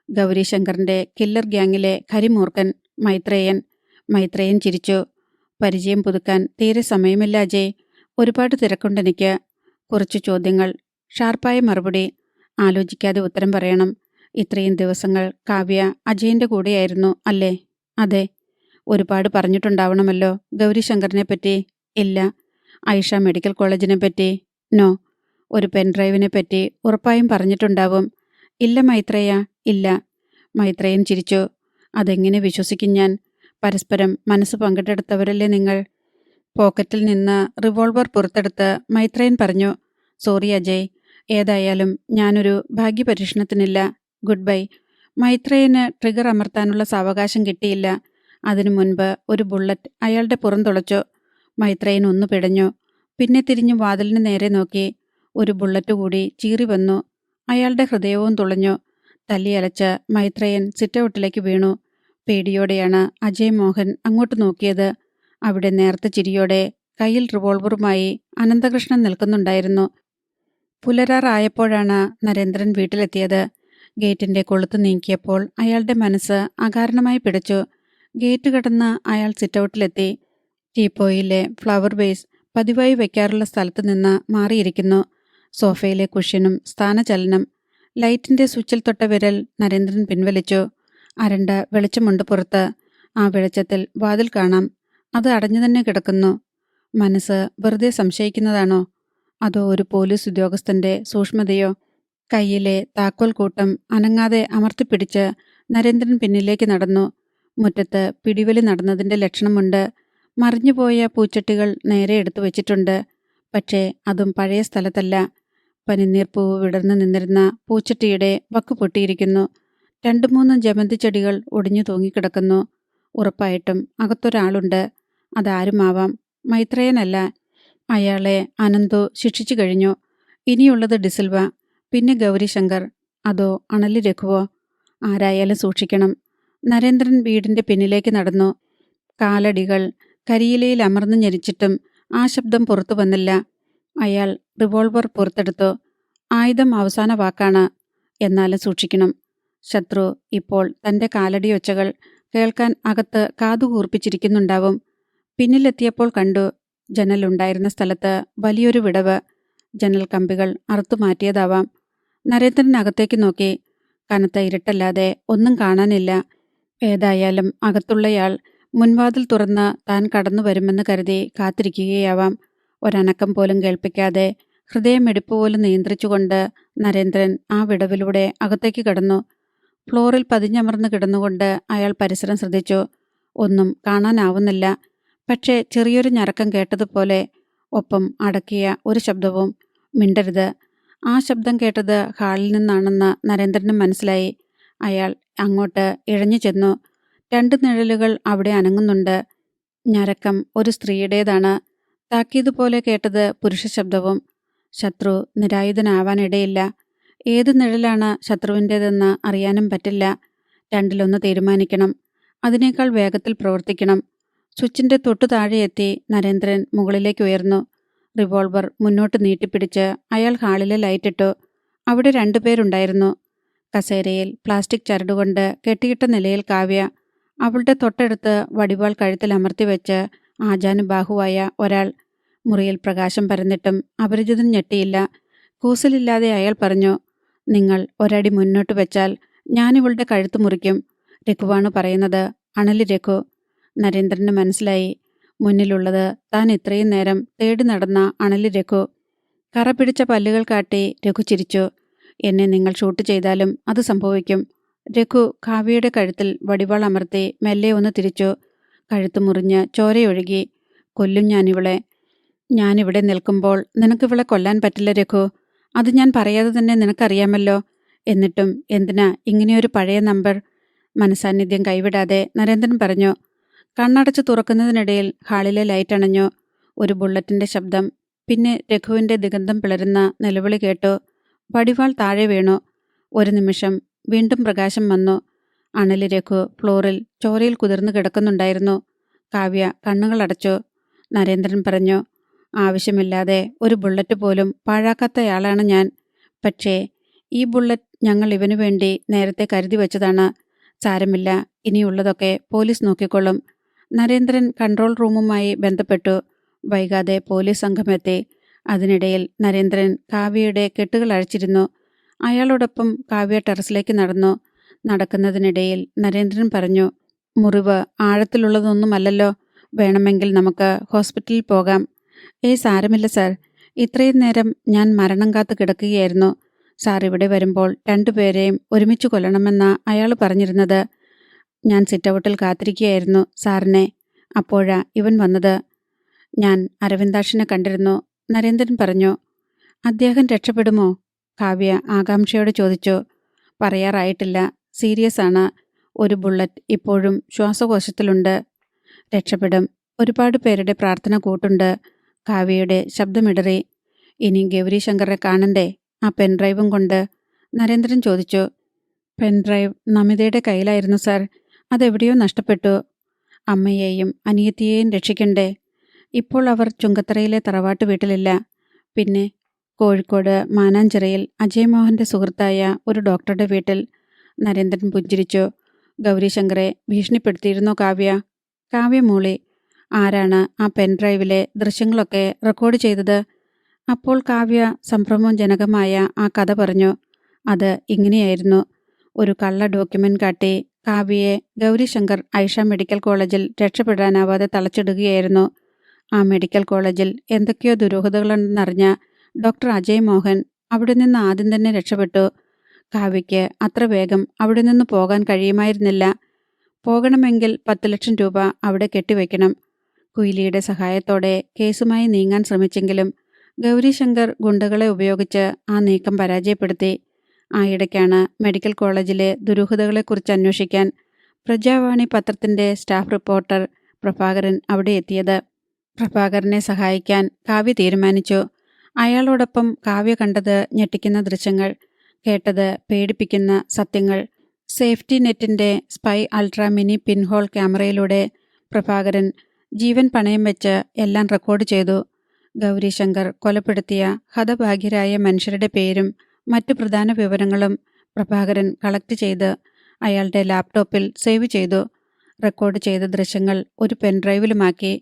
[SPEAKER 1] ഗൗരിശങ്കറിൻ്റെ കില്ലർ ഗ്യാങ്ങിലെ കരിമൂർഖൻ മൈത്രേയൻ ചിരിച്ചു. പരിചയം പുതുക്കാൻ തീരെ സമയമില്ല അജയ്. ഒരുപാട് തിരക്കുണ്ടെനിക്ക്. കുറച്ച് ചോദ്യങ്ങൾ, ഷാർപ്പായ മറുപടി. ആലോചിക്കാതെ ഉത്തരം പറയണം. ഇത്രയും ദിവസങ്ങൾ കാവ്യ അജയൻ്റെ കൂടെയായിരുന്നു അല്ലേ? അതെ. ഒരുപാട് പറഞ്ഞിട്ടുണ്ടാവണമല്ലോ ഗൗരിശങ്കറിനെ പറ്റി. ഇല്ല. ഐഷ മെഡിക്കൽ കോളേജിനെ പറ്റി? നോ. ഒരു പെൻഡ്രൈവിനെ പറ്റി ഉറപ്പായും പറഞ്ഞിട്ടുണ്ടാവും. ഇല്ല മൈത്രേയ, ഇല്ല. മൈത്രേയൻ ചിരിച്ചു. അതെങ്ങനെ വിശ്വസിക്കും ഞാൻ? പരസ്പരം മനസ്സ് പങ്കിട്ടെടുത്തവരല്ലേ നിങ്ങൾ? പോക്കറ്റിൽ നിന്ന് റിവോൾവർ പുറത്തെടുത്ത് മൈത്രേയൻ പറഞ്ഞു. സോറി അജയ്. ഏതായാലും ഞാനൊരു ഭാഗ്യപരീക്ഷണത്തിനില്ല. Goodbye. മൈത്രേയന് ട്രിഗർ അമർത്താനുള്ള സാവകാശം കിട്ടിയില്ല. അതിനു മുൻപ് ഒരു ബുള്ളറ്റ് അയാളുടെ പുറംതുളച്ചു. മൈത്രേയൻ ഒന്ന് പിടഞ്ഞു. പിന്നെ തിരിഞ്ഞു വാതിലിന് നേരെ നോക്കി. ഒരു ബുള്ളറ്റ് കൂടി ചീറി വന്നു. അയാളുടെ ഹൃദയവും തുളഞ്ഞു. തല്ലിയലച്ച് മൈത്രേയൻ സിറ്റൗട്ടിലേക്ക് വീണു. പേടിയോടെയാണ് അജയ് മോഹൻ അങ്ങോട്ട് നോക്കിയത്. അവിടെ നേർത്ത ചിരിയോടെ കയ്യിൽ റിവോൾവറുമായി അനന്തകൃഷ്ണൻ നിൽക്കുന്നുണ്ടായിരുന്നു. പുലരാറായപ്പോഴാണ് നരേന്ദ്രൻ വീട്ടിലെത്തിയത്. ഗേറ്റിന്റെ കൊളുത്ത് നീക്കിയപ്പോൾ അയാളുടെ മനസ്സ് അകാരണമായി പിടച്ചു. ഗേറ്റ് കടന്ന് അയാൾ സിറ്റൗട്ടിലെത്തി. ടീപ്പോയിലെ ഫ്ലവർ വേസ് പതിവായി വയ്ക്കാറുള്ള സ്ഥലത്ത് നിന്ന് മാറിയിരിക്കുന്നു. സോഫയിലെ കുഷ്യനും സ്ഥാനചലനം. ലൈറ്റിന്റെ സ്വിച്ചിൽ തൊട്ട വിരൽ നരേന്ദ്രൻ പിൻവലിച്ചു. അരണ്ട വെളിച്ചമുണ്ട് പുറത്ത്. ആ വെളിച്ചത്തിൽ വാതിൽ കാണാം. അത് അടഞ്ഞു തന്നെ കിടക്കുന്നു. മനസ്സ് വെറുതെ സംശയിക്കുന്നതാണോ? അതോ ഒരു പോലീസ് ഉദ്യോഗസ്ഥന്റെ സൂക്ഷ്മതയോ? കയ്യിലെ താക്കോൽ കൂട്ടം അനങ്ങാതെ അമർത്തിപ്പിടിച്ച് നരേന്ദ്രൻ പിന്നിലേക്ക് നടന്നു. മുറ്റത്ത് പിടിവലി നടന്നതിൻ്റെ ലക്ഷണമുണ്ട്. മറിഞ്ഞുപോയ പൂച്ചട്ടികൾ നേരെ എടുത്തു വച്ചിട്ടുണ്ട്. പക്ഷേ അതും പഴയ സ്ഥലത്തല്ല. പനിനീർപ്പൂവ് വിടർന്നു നിന്നിരുന്ന പൂച്ചട്ടിയുടെ വക്ക് പൊട്ടിയിരിക്കുന്നു. 2-3 ജമന്തി ചെടികൾ ഒടിഞ്ഞു തൂങ്ങിക്കിടക്കുന്നു. ഉറപ്പായിട്ടും അകത്തൊരാളുണ്ട്. അതാരുമാവാം. മൈത്രേയനല്ല. അയാളെ അനന്തു ശിക്ഷിച്ചു കഴിഞ്ഞു. ഇനിയുള്ളത് ഡിസിൽവ. പിന്നെ ഗൗരിശങ്കർ. അതോ അണലി രഘുവോ? ആരായാലും സൂക്ഷിക്കണം. നരേന്ദ്രൻ വീടിന്റെ പിന്നിലേക്ക് നടന്നു. കാലടികൾ കരിയിലയിൽ അമർന്നു ഞെരിച്ചിട്ടും ആ ശബ്ദം പുറത്തു വന്നില്ല. അയാൾ റിവോൾവർ പുറത്തെടുത്തു. ആയുധം അവസാന വാക്കാണ്. എന്നാലും സൂക്ഷിക്കണം. ശത്രു ഇപ്പോൾ തൻ്റെ കാലടിയൊച്ചകൾ കേൾക്കാൻ അകത്ത് കാതുകൂർപ്പിച്ചിരിക്കുന്നുണ്ടാവും. പിന്നിലെത്തിയപ്പോൾ കണ്ടു. ജനലുണ്ടായിരുന്ന സ്ഥലത്ത് വലിയൊരു വിടവ്. ജനൽ കമ്പികൾ അറുത്തുമാറ്റിയതാവാം. നരേന്ദ്രൻ അകത്തേക്ക് നോക്കി. കനത്ത ഇരുട്ടല്ലാതെ ഒന്നും കാണാനില്ല. ഏതായാലും അകത്തുള്ളയാൾ മുൻവാതിൽ തുറന്ന് താൻ കടന്നു വരുമെന്ന് കരുതി കാത്തിരിക്കുകയാവാം. ഒരനക്കം പോലും കേൾപ്പിക്കാതെ ഹൃദയമിടിപ്പ് പോലും നിയന്ത്രിച്ചുകൊണ്ട് നരേന്ദ്രൻ ആ വിടവിലൂടെ അകത്തേക്ക് കടന്നു. ഫ്ലോറിൽ പതിഞ്ഞമർന്ന് കിടന്നുകൊണ്ട് അയാൾ പരിസരം ശ്രദ്ധിച്ചു. ഒന്നും കാണാനാവുന്നില്ല. പക്ഷേ ചെറിയൊരു ഞരക്കം കേട്ടതുപോലെ. ഒപ്പം അടക്കിയ ഒരു ശബ്ദവും. മിണ്ടരുത്. ആ ശബ്ദം കേട്ടത് ഹാളിൽ നിന്നാണെന്ന് നരേന്ദ്രനും മനസ്സിലായി. അയാൾ അങ്ങോട്ട് ഇഴഞ്ഞു ചെന്നു. 2 നിഴലുകൾ അവിടെ അനങ്ങുന്നുണ്ട്. ഞരക്കം ഒരു സ്ത്രീയുടേതാണ്. താക്കീതുപോലെ കേട്ടത് പുരുഷ ശബ്ദവും. ശത്രു നിരായുധനാവാനിടയില്ല. ഏത് നിഴലാണ് ശത്രുവിൻ്റേതെന്ന് അറിയാനും പറ്റില്ല. രണ്ടിലൊന്ന് തീരുമാനിക്കണം. അതിനേക്കാൾ വേഗത്തിൽ പ്രവർത്തിക്കണം. സ്വിച്ചിൻ്റെ തൊട്ടു താഴെയെത്തി നരേന്ദ്രൻ മുകളിലേക്ക് ഉയർന്നു. റിവോൾവർ മുന്നോട്ട് നീട്ടിപ്പിടിച്ച് അയാൾ ഹാളിലെ ലൈറ്റിട്ടു. അവിടെ 2 പേരുണ്ടായിരുന്നു. കസേരയിൽ പ്ലാസ്റ്റിക് ചരടുകൊണ്ട് കെട്ടിയിട്ട നിലയിൽ കാവ്യ. അവളുടെ തൊട്ടടുത്ത് വടിവാൾ കഴുത്തിൽ അമർത്തിവെച്ച് ആജാനുബാഹുവായ ഒരാൾ. മുറിയിൽ പ്രകാശം പരന്നിട്ടും അപരിചിതൻ ഞെട്ടിയില്ല. കൂസലില്ലാതെ അയാൾ പറഞ്ഞു, നിങ്ങൾ ഒരടി മുന്നോട്ട് വെച്ചാൽ ഞാനിവളുടെ കഴുത്ത് മുറിക്കും. രഘുവാണ് പറയുന്നത്. അണലി രഘു. നരേന്ദ്രന് മനസ്സിലായി. മുന്നിലുള്ളത് താൻ ഇത്രയും നേരം തേടി നടന്ന അണലി രഘു. കറ പിടിച്ച പല്ലുകൾ കാട്ടി രഘു ചിരിച്ചു. എന്നെ നിങ്ങൾ ഷൂട്ട് ചെയ്താലും അത് സംഭവിക്കും. രഘു കാവ്യയുടെ കഴുത്തിൽ വടിവാൾ അമർത്തി മെല്ലെ ഒന്ന് തിരിച്ചു. കഴുത്ത് മുറിഞ്ഞ് ചോരയൊഴുകി. കൊല്ലും ഞാനിവളെ. ഞാനിവിടെ നിൽക്കുമ്പോൾ നിനക്കിവളെ കൊല്ലാൻ പറ്റില്ല രഘു. അത് ഞാൻ പറയാതെ തന്നെ നിനക്കറിയാമല്ലോ. എന്നിട്ടും എന്തിനാ ഇങ്ങനെയൊരു പഴയ നമ്പർ? മനസാന്നിധ്യം കൈവിടാതെ നരേന്ദ്രൻ പറഞ്ഞു. കണ്ണടച്ച് തുറക്കുന്നതിനിടയിൽ ഹാളിലെ ലൈറ്റ് അണഞ്ഞു. ഒരു ബുള്ളറ്റിന്റെ ശബ്ദം. പിന്നെ രഘുവിന്റെ ദിഗന്ധം പിളരുന്ന നിലവിളി കേട്ടു. വടിവാൾ താഴെ വീണു. ഒരു നിമിഷം വീണ്ടും പ്രകാശം വന്നു. അണലി രഘു ഫ്ലോറിൽ ചോരയിൽ കുതിർന്നു കിടക്കുന്നുണ്ടായിരുന്നു. കാവ്യ കണ്ണുകളടച്ചു. നരേന്ദ്രൻ പറഞ്ഞു, ആവശ്യമില്ലാതെ ഒരു ബുള്ളറ്റ് പോലും പാഴാക്കാത്തയാളാണ് ഞാൻ. പക്ഷേ ഈ ബുള്ളറ്റ് ഞങ്ങൾ ഇവനു വേണ്ടി നേരത്തെ കരുതി വച്ചതാണ്. സാരമില്ല, ഇനിയുള്ളതൊക്കെ പോലീസ് നോക്കിക്കൊള്ളും. നരേന്ദ്രൻ കൺട്രോൾ റൂമുമായി ബന്ധപ്പെട്ടു. വൈകാതെ പോലീസ് സംഘമെത്തി. അതിനിടയിൽ നരേന്ദ്രൻ കാവ്യയുടെ കെട്ടുകൾ അഴിച്ചിരുന്നു. അയാളോടൊപ്പം കാവ്യ ടെറസിലേക്ക് നടന്നു. നടക്കുന്നതിനിടയിൽ നരേന്ദ്രൻ പറഞ്ഞു, മുറിവ് ആഴത്തിലുള്ളതൊന്നുമല്ലല്ലോ. വേണമെങ്കിൽ നമുക്ക് ഹോസ്പിറ്റലിൽ പോകാം. സാരമില്ല സാർ. ഇത്രയും നേരം ഞാൻ മരണം കാത്ത് കിടക്കുകയായിരുന്നു. സാർ ഇവിടെ വരുമ്പോൾ 2 പേരെയും ഒരുമിച്ച് കൊല്ലണമെന്ന അയാൾ പറഞ്ഞിരുന്നത്. ഞാൻ സിറ്റൗട്ടിൽ കാത്തിരിക്കുകയായിരുന്നു സാറിനെ. അപ്പോഴാ ഇവൻ വന്നത്. ഞാൻ അരവിന്ദാഷിനെ കണ്ടിരുന്നു, നരേന്ദ്രൻ പറഞ്ഞു. അദ്ദേഹം രക്ഷപ്പെടുമോ? കാവ്യ ആകാംക്ഷയോടെ ചോദിച്ചു. പറയാറായിട്ടില്ല. സീരിയസ് ആണ്. ഒരു ബുള്ളറ്റ് ഇപ്പോഴും ശ്വാസകോശത്തിലുണ്ട്. രക്ഷപ്പെടും. ഒരുപാട് പേരുടെ പ്രാർത്ഥന കൂട്ടുണ്ട്. കാവ്യയുടെ ശബ്ദമിടറി. ഇനി ഗൗരി ശങ്കറെ കാണണ്ടേ? ആ പെൻഡ്രൈവും കൊണ്ട്? നരേന്ദ്രൻ ചോദിച്ചു. Pen drive നമിതയുടെ കയ്യിലായിരുന്നു sir. അതെവിടെയോ നഷ്ടപ്പെട്ടു. അമ്മയെയും അനിയത്തിയെയും രക്ഷിക്കണ്ടേ? ഇപ്പോൾ അവർ ചുങ്കത്തറയിലെ തറവാട്ട് വീട്ടിലില്ല. പിന്നെ കോഴിക്കോട് മാനാഞ്ചിറയിൽ അജയ് മോഹന്റെ സുഹൃത്തായ ഒരു ഡോക്ടറുടെ വീട്ടിൽ. നരേന്ദ്രൻ പുഞ്ചിരിച്ചു. ഗൗരിശങ്കറെ ഭീഷണിപ്പെടുത്തിയിരുന്നോ കാവ്യ? കാവ്യ മൂളി. ആരാണ് ആ പെൻഡ്രൈവിലെ ദൃശ്യങ്ങളൊക്കെ റെക്കോർഡ് ചെയ്തത്? അപ്പോൾ കാവ്യ സംഭ്രമജനകമായ ആ കഥ പറഞ്ഞു. അത് ഇങ്ങനെയായിരുന്നു. ഒരു കള്ള ഡോക്യുമെന്റ് കാട്ടി കാവ്യയെ ഗൗരിശങ്കർ ഐഷ മെഡിക്കൽ കോളേജിൽ രക്ഷപ്പെടാനാവാതെ തളച്ചിടുകയായിരുന്നു. ആ മെഡിക്കൽ കോളേജിൽ എന്തൊക്കെയോ ദുരൂഹതകളുണ്ടെന്നറിഞ്ഞ ഡോക്ടർ അജയ് മോഹൻ അവിടെ നിന്ന് ആദ്യം തന്നെ രക്ഷപ്പെട്ടു. കാവ്യയ്ക്ക് അത്ര വേഗം അവിടെ നിന്ന് പോകാൻ കഴിയുമായിരുന്നില്ല. പോകണമെങ്കിൽ 10 ലക്ഷം രൂപ അവിടെ കെട്ടിവെക്കണം. കുയിലിയുടെ സഹായത്തോടെ കേസുമായി നീങ്ങാൻ ശ്രമിച്ചെങ്കിലും ഗൗരിശങ്കർ ഗുണ്ടകളെ ഉപയോഗിച്ച് ആ നീക്കം പരാജയപ്പെടുത്തി. ആയിടയ്ക്കാണ് മെഡിക്കൽ കോളേജിലെ ദുരൂഹതകളെക്കുറിച്ച് അന്വേഷിക്കാൻ പ്രജാവാണി പത്രത്തിന്റെ സ്റ്റാഫ് റിപ്പോർട്ടർ പ്രഭാകരൻ അവിടെ എത്തിയത്. പ്രഭാകരനെ സഹായിക്കാൻ കാവ്യ തീരുമാനിച്ചു. അയാളോടൊപ്പം കാവ്യ കണ്ടത് ഞെട്ടിക്കുന്ന ദൃശ്യങ്ങൾ, കേട്ടത് പേടിപ്പിക്കുന്ന സത്യങ്ങൾ. സേഫ്റ്റി നെറ്റിന്റെ സ്പൈ അൾട്രാ മിനി പിൻഹോൾ ക്യാമറയിലൂടെ പ്രഭാകരൻ ജീവൻ പണയം വെച്ച് എല്ലാം റെക്കോർഡ് ചെയ്തു. ഗൗരിശങ്കർ കൊലപ്പെടുത്തിയ ഹതഭാഗ്യരായ മനുഷ്യരുടെ പേരും മറ്റു പ്രധാന വിവരങ്ങളും പ്രഭാകരൻ കളക്ട് ചെയ്ത് അയാളുടെ ലാപ്ടോപ്പിൽ സേവ് ചെയ്തു. റെക്കോർഡ് ചെയ്ത ദൃശ്യങ്ങൾ ഒരു പെൻഡ്രൈവിലുമാക്കി.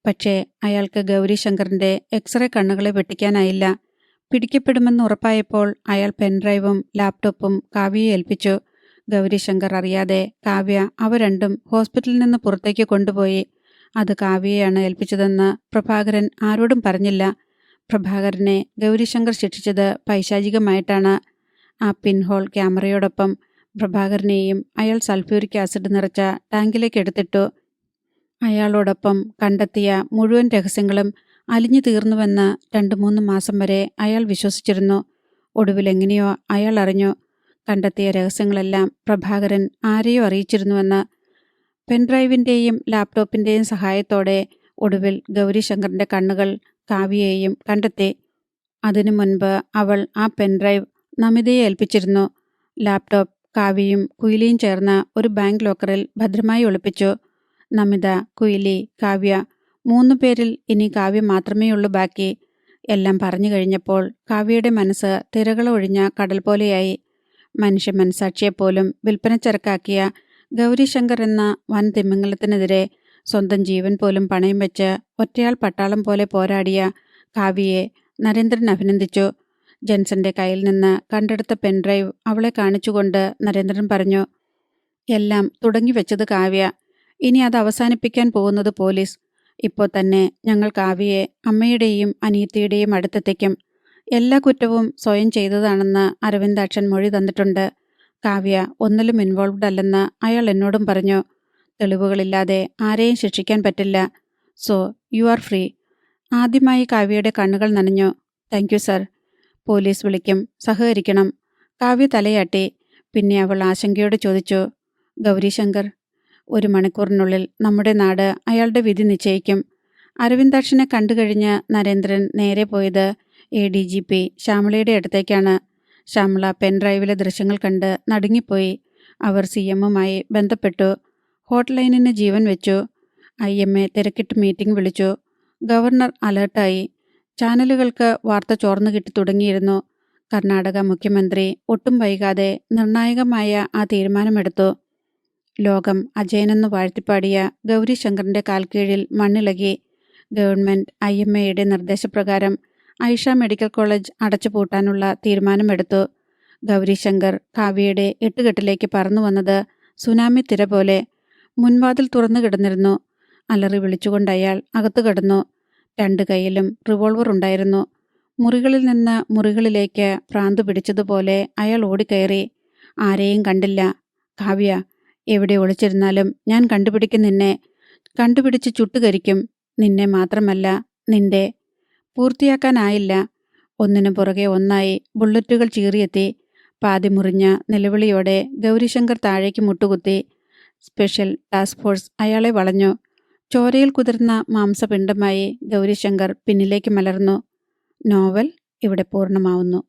[SPEAKER 1] പക്ഷേ അയാൾക്ക് ഗൗരിശങ്കറിന്റെ എക്സ്റേ കണ്ണുകളെ വെട്ടിക്കാനായില്ല. പിടിക്കപ്പെടുമെന്ന് ഉറപ്പായപ്പോൾ അയാൾ പെൻഡ്രൈവും ലാപ്ടോപ്പും കാവ്യയെ ഏൽപ്പിച്ചു. ഗൗരിശങ്കർ അറിയാതെ കാവ്യ അവ രണ്ടും ഹോസ്പിറ്റലിൽ നിന്ന് പുറത്തേക്ക് കൊണ്ടുപോയി. അത് കാവ്യയാണ് ഏൽപ്പിച്ചതെന്ന് പ്രഭാകരൻ ആരോടും പറഞ്ഞില്ല. പ്രഭാകരനെ ഗൗരിശങ്കർ ശിക്ഷിച്ചത് പൈശാചികമായിട്ടാണ്. ആ പിൻഹോൾ ക്യാമറയോടൊപ്പം പ്രഭാകരനെയും അയാൾ സൾഫ്യൂരിക് ആസിഡ് നിറച്ച ടാങ്കിലേക്ക് എടുത്തിട്ടു. അയാളോടൊപ്പം കണ്ടെത്തിയ മുഴുവൻ രഹസ്യങ്ങളും അലിഞ്ഞു തീർന്നുവെന്ന് 2-3 മാസം വരെ അയാൾ വിശ്വസിച്ചിരുന്നു. ഒടുവിൽ എങ്ങനെയോ അയാൾ അറിഞ്ഞു. കണ്ടെത്തിയ രഹസ്യങ്ങളെല്ലാം പ്രഭാകരൻ ആരെയോ അറിയിച്ചിരുന്നുവെന്ന്. പെൻഡ്രൈവിൻ്റെയും ലാപ്ടോപ്പിൻ്റെയും സഹായത്തോടെ ഒടുവിൽ ഗൗരിശങ്കറിൻ്റെ കണ്ണുകൾ കാവ്യയെയും കണ്ടെത്തി. അതിനു മുൻപ് അവൾ ആ പെൻഡ്രൈവ് നമിതയെ ഏൽപ്പിച്ചിരുന്നു. ലാപ്ടോപ്പ് കാവ്യയും കുയിലിയും ചേർന്ന് ഒരു ബാങ്ക് ലോക്കറിൽ ഭദ്രമായി ഒളിപ്പിച്ചു. നമിത, കുയിലി, കാവ്യ, 3 പേരിൽ ഇനി കാവ്യ മാത്രമേയുള്ളൂ ബാക്കി. എല്ലാം പറഞ്ഞു കഴിഞ്ഞപ്പോൾ കാവ്യയുടെ മനസ്സ് തിരകളൊഴിഞ്ഞ കടൽ പോലെയായി. മനുഷ്യ മനസാക്ഷിയെപ്പോലും വിൽപ്പനച്ചരക്കാക്കിയ ഗൗരിശങ്കർ എന്ന വൻ തിമിംഗലത്തിനെതിരെ സ്വന്തം ജീവൻ പോലും പണയം വെച്ച് ഒറ്റയാൾ പട്ടാളം പോലെ പോരാടിയ കാവ്യയെ നരേന്ദ്രൻ അഭിനന്ദിച്ചു. ജെൻസന്റെ കയ്യിൽ നിന്ന് കണ്ടെടുത്ത പെൻഡ്രൈവ് അവളെ കാണിച്ചുകൊണ്ട് നരേന്ദ്രൻ പറഞ്ഞു, എല്ലാം തുടങ്ങി വെച്ചത് കാവ്യ. ഇനി അത് അവസാനിപ്പിക്കാൻ പോകുന്നത് പോലീസ്. ഇപ്പോൾ തന്നെ ഞങ്ങൾ കാവ്യയെ അമ്മയുടെയും അനിയത്തിയുടെയും അടുത്തെത്തിക്കും. എല്ലാ കുറ്റവും സ്വയം ചെയ്തതാണെന്ന് അരവിന്ദാക്ഷൻ മൊഴി തന്നിട്ടുണ്ട്. കാവ്യ ഒന്നിലും ഇൻവോൾവ്ഡ് അല്ലെന്ന് അയാൾ എന്നോടും പറഞ്ഞു. തെളിവുകളില്ലാതെ ആരെയും ശിക്ഷിക്കാൻ പറ്റില്ല. So you are free. ആദ്യമായി കാവ്യയുടെ കണ്ണുകൾ നനഞ്ഞു. Thank you sir. പോലീസ് വിളിക്കും, സഹകരിക്കണം. കാവ്യ തലയാട്ടി. പിന്നെ അവൾ ആശങ്കയോടെ ചോദിച്ചു, ഗൗരിശങ്കർ? 1 മണിക്കൂറിനുള്ളിൽ നമ്മുടെ നാട് അയാളുടെ വിധി നിശ്ചയിക്കും. അരവിന്ദാക്ഷനെ കണ്ടുകഴിഞ്ഞ് നരേന്ദ്രൻ നേരെ പോയത് ADGP ശ്യാമളയുടെ അടുത്തേക്കാണ്. ശ്യാമള പെൻഡ്രൈവിലെ ദൃശ്യങ്ങൾ കണ്ട് നടുങ്ങിപ്പോയി. അവർ CMമായി ബന്ധപ്പെട്ടു. ഹോട്ട്ലൈനിന് ജീവൻ വെച്ചു. IMA തിരക്കിട്ട് മീറ്റിംഗ് വിളിച്ചു. ഗവർണർ അലേർട്ടായി. ചാനലുകൾക്ക് വാർത്ത ചോർന്നു കിട്ടി തുടങ്ങിയിരുന്നു. കർണാടക മുഖ്യമന്ത്രി ഒട്ടും വൈകാതെ നിർണായകമായ ആ തീരുമാനമെടുത്തു. ലോകം അജയനെന്ന് വാഴ്ത്തിപ്പാടിയ ഗൗരിശങ്കറിൻ്റെ കാൽക്കീഴിൽ മണ്ണിളകി. ഗവൺമെൻറ് IMAയുടെ നിർദ്ദേശപ്രകാരം ഐഷ മെഡിക്കൽ കോളേജ് അടച്ചുപൂട്ടാനുള്ള തീരുമാനമെടുത്തു. ഗൗരിശങ്കർ കാവ്യയുടെ എട്ടുകെട്ടിലേക്ക് പറന്നു വന്നത് സുനാമി തിര പോലെ. മുൻവാതിൽ തുറന്നു കിടന്നിരുന്നു. അലറി വിളിച്ചുകൊണ്ട് അയാൾ അകത്തു കിടന്നു. 2 കൈയിലും റിവോൾവർ ഉണ്ടായിരുന്നു. മുറികളിൽ നിന്ന് മുറികളിലേക്ക് ഭ്രാന്ത് പിടിച്ചതുപോലെ അയാൾ ഓടിക്കയറി. ആരെയും കണ്ടില്ല. കാവ്യ, എവിടെ ഒളിച്ചിരുന്നാലും ഞാൻ കണ്ടുപിടിക്കും നിന്നെ. കണ്ടുപിടിച്ച് ചുട്ടുകരിക്കും. നിന്നെ മാത്രമല്ല, നിന്റെ. പൂർത്തിയാക്കാനായില്ല. ഒന്നിനു പുറകെ ഒന്നായി ബുള്ളറ്റുകൾ ചീറിയെത്തി. പാതി മുറിഞ്ഞ നിലവിളിയോടെ ഗൗരിശങ്കർ താഴേക്ക് മുട്ടുകുത്തി. സ്പെഷ്യൽ ടാസ്ക് ഫോഴ്സ് അയാളെ വളഞ്ഞു. ചോരയിൽ കുതിർന്ന മാംസപിണ്ഡമായി ഗൗരിശങ്കർ പിന്നിലേക്ക് മലർന്നു. നോവൽ ഇവിടെ പൂർണ്ണമാവുന്നു.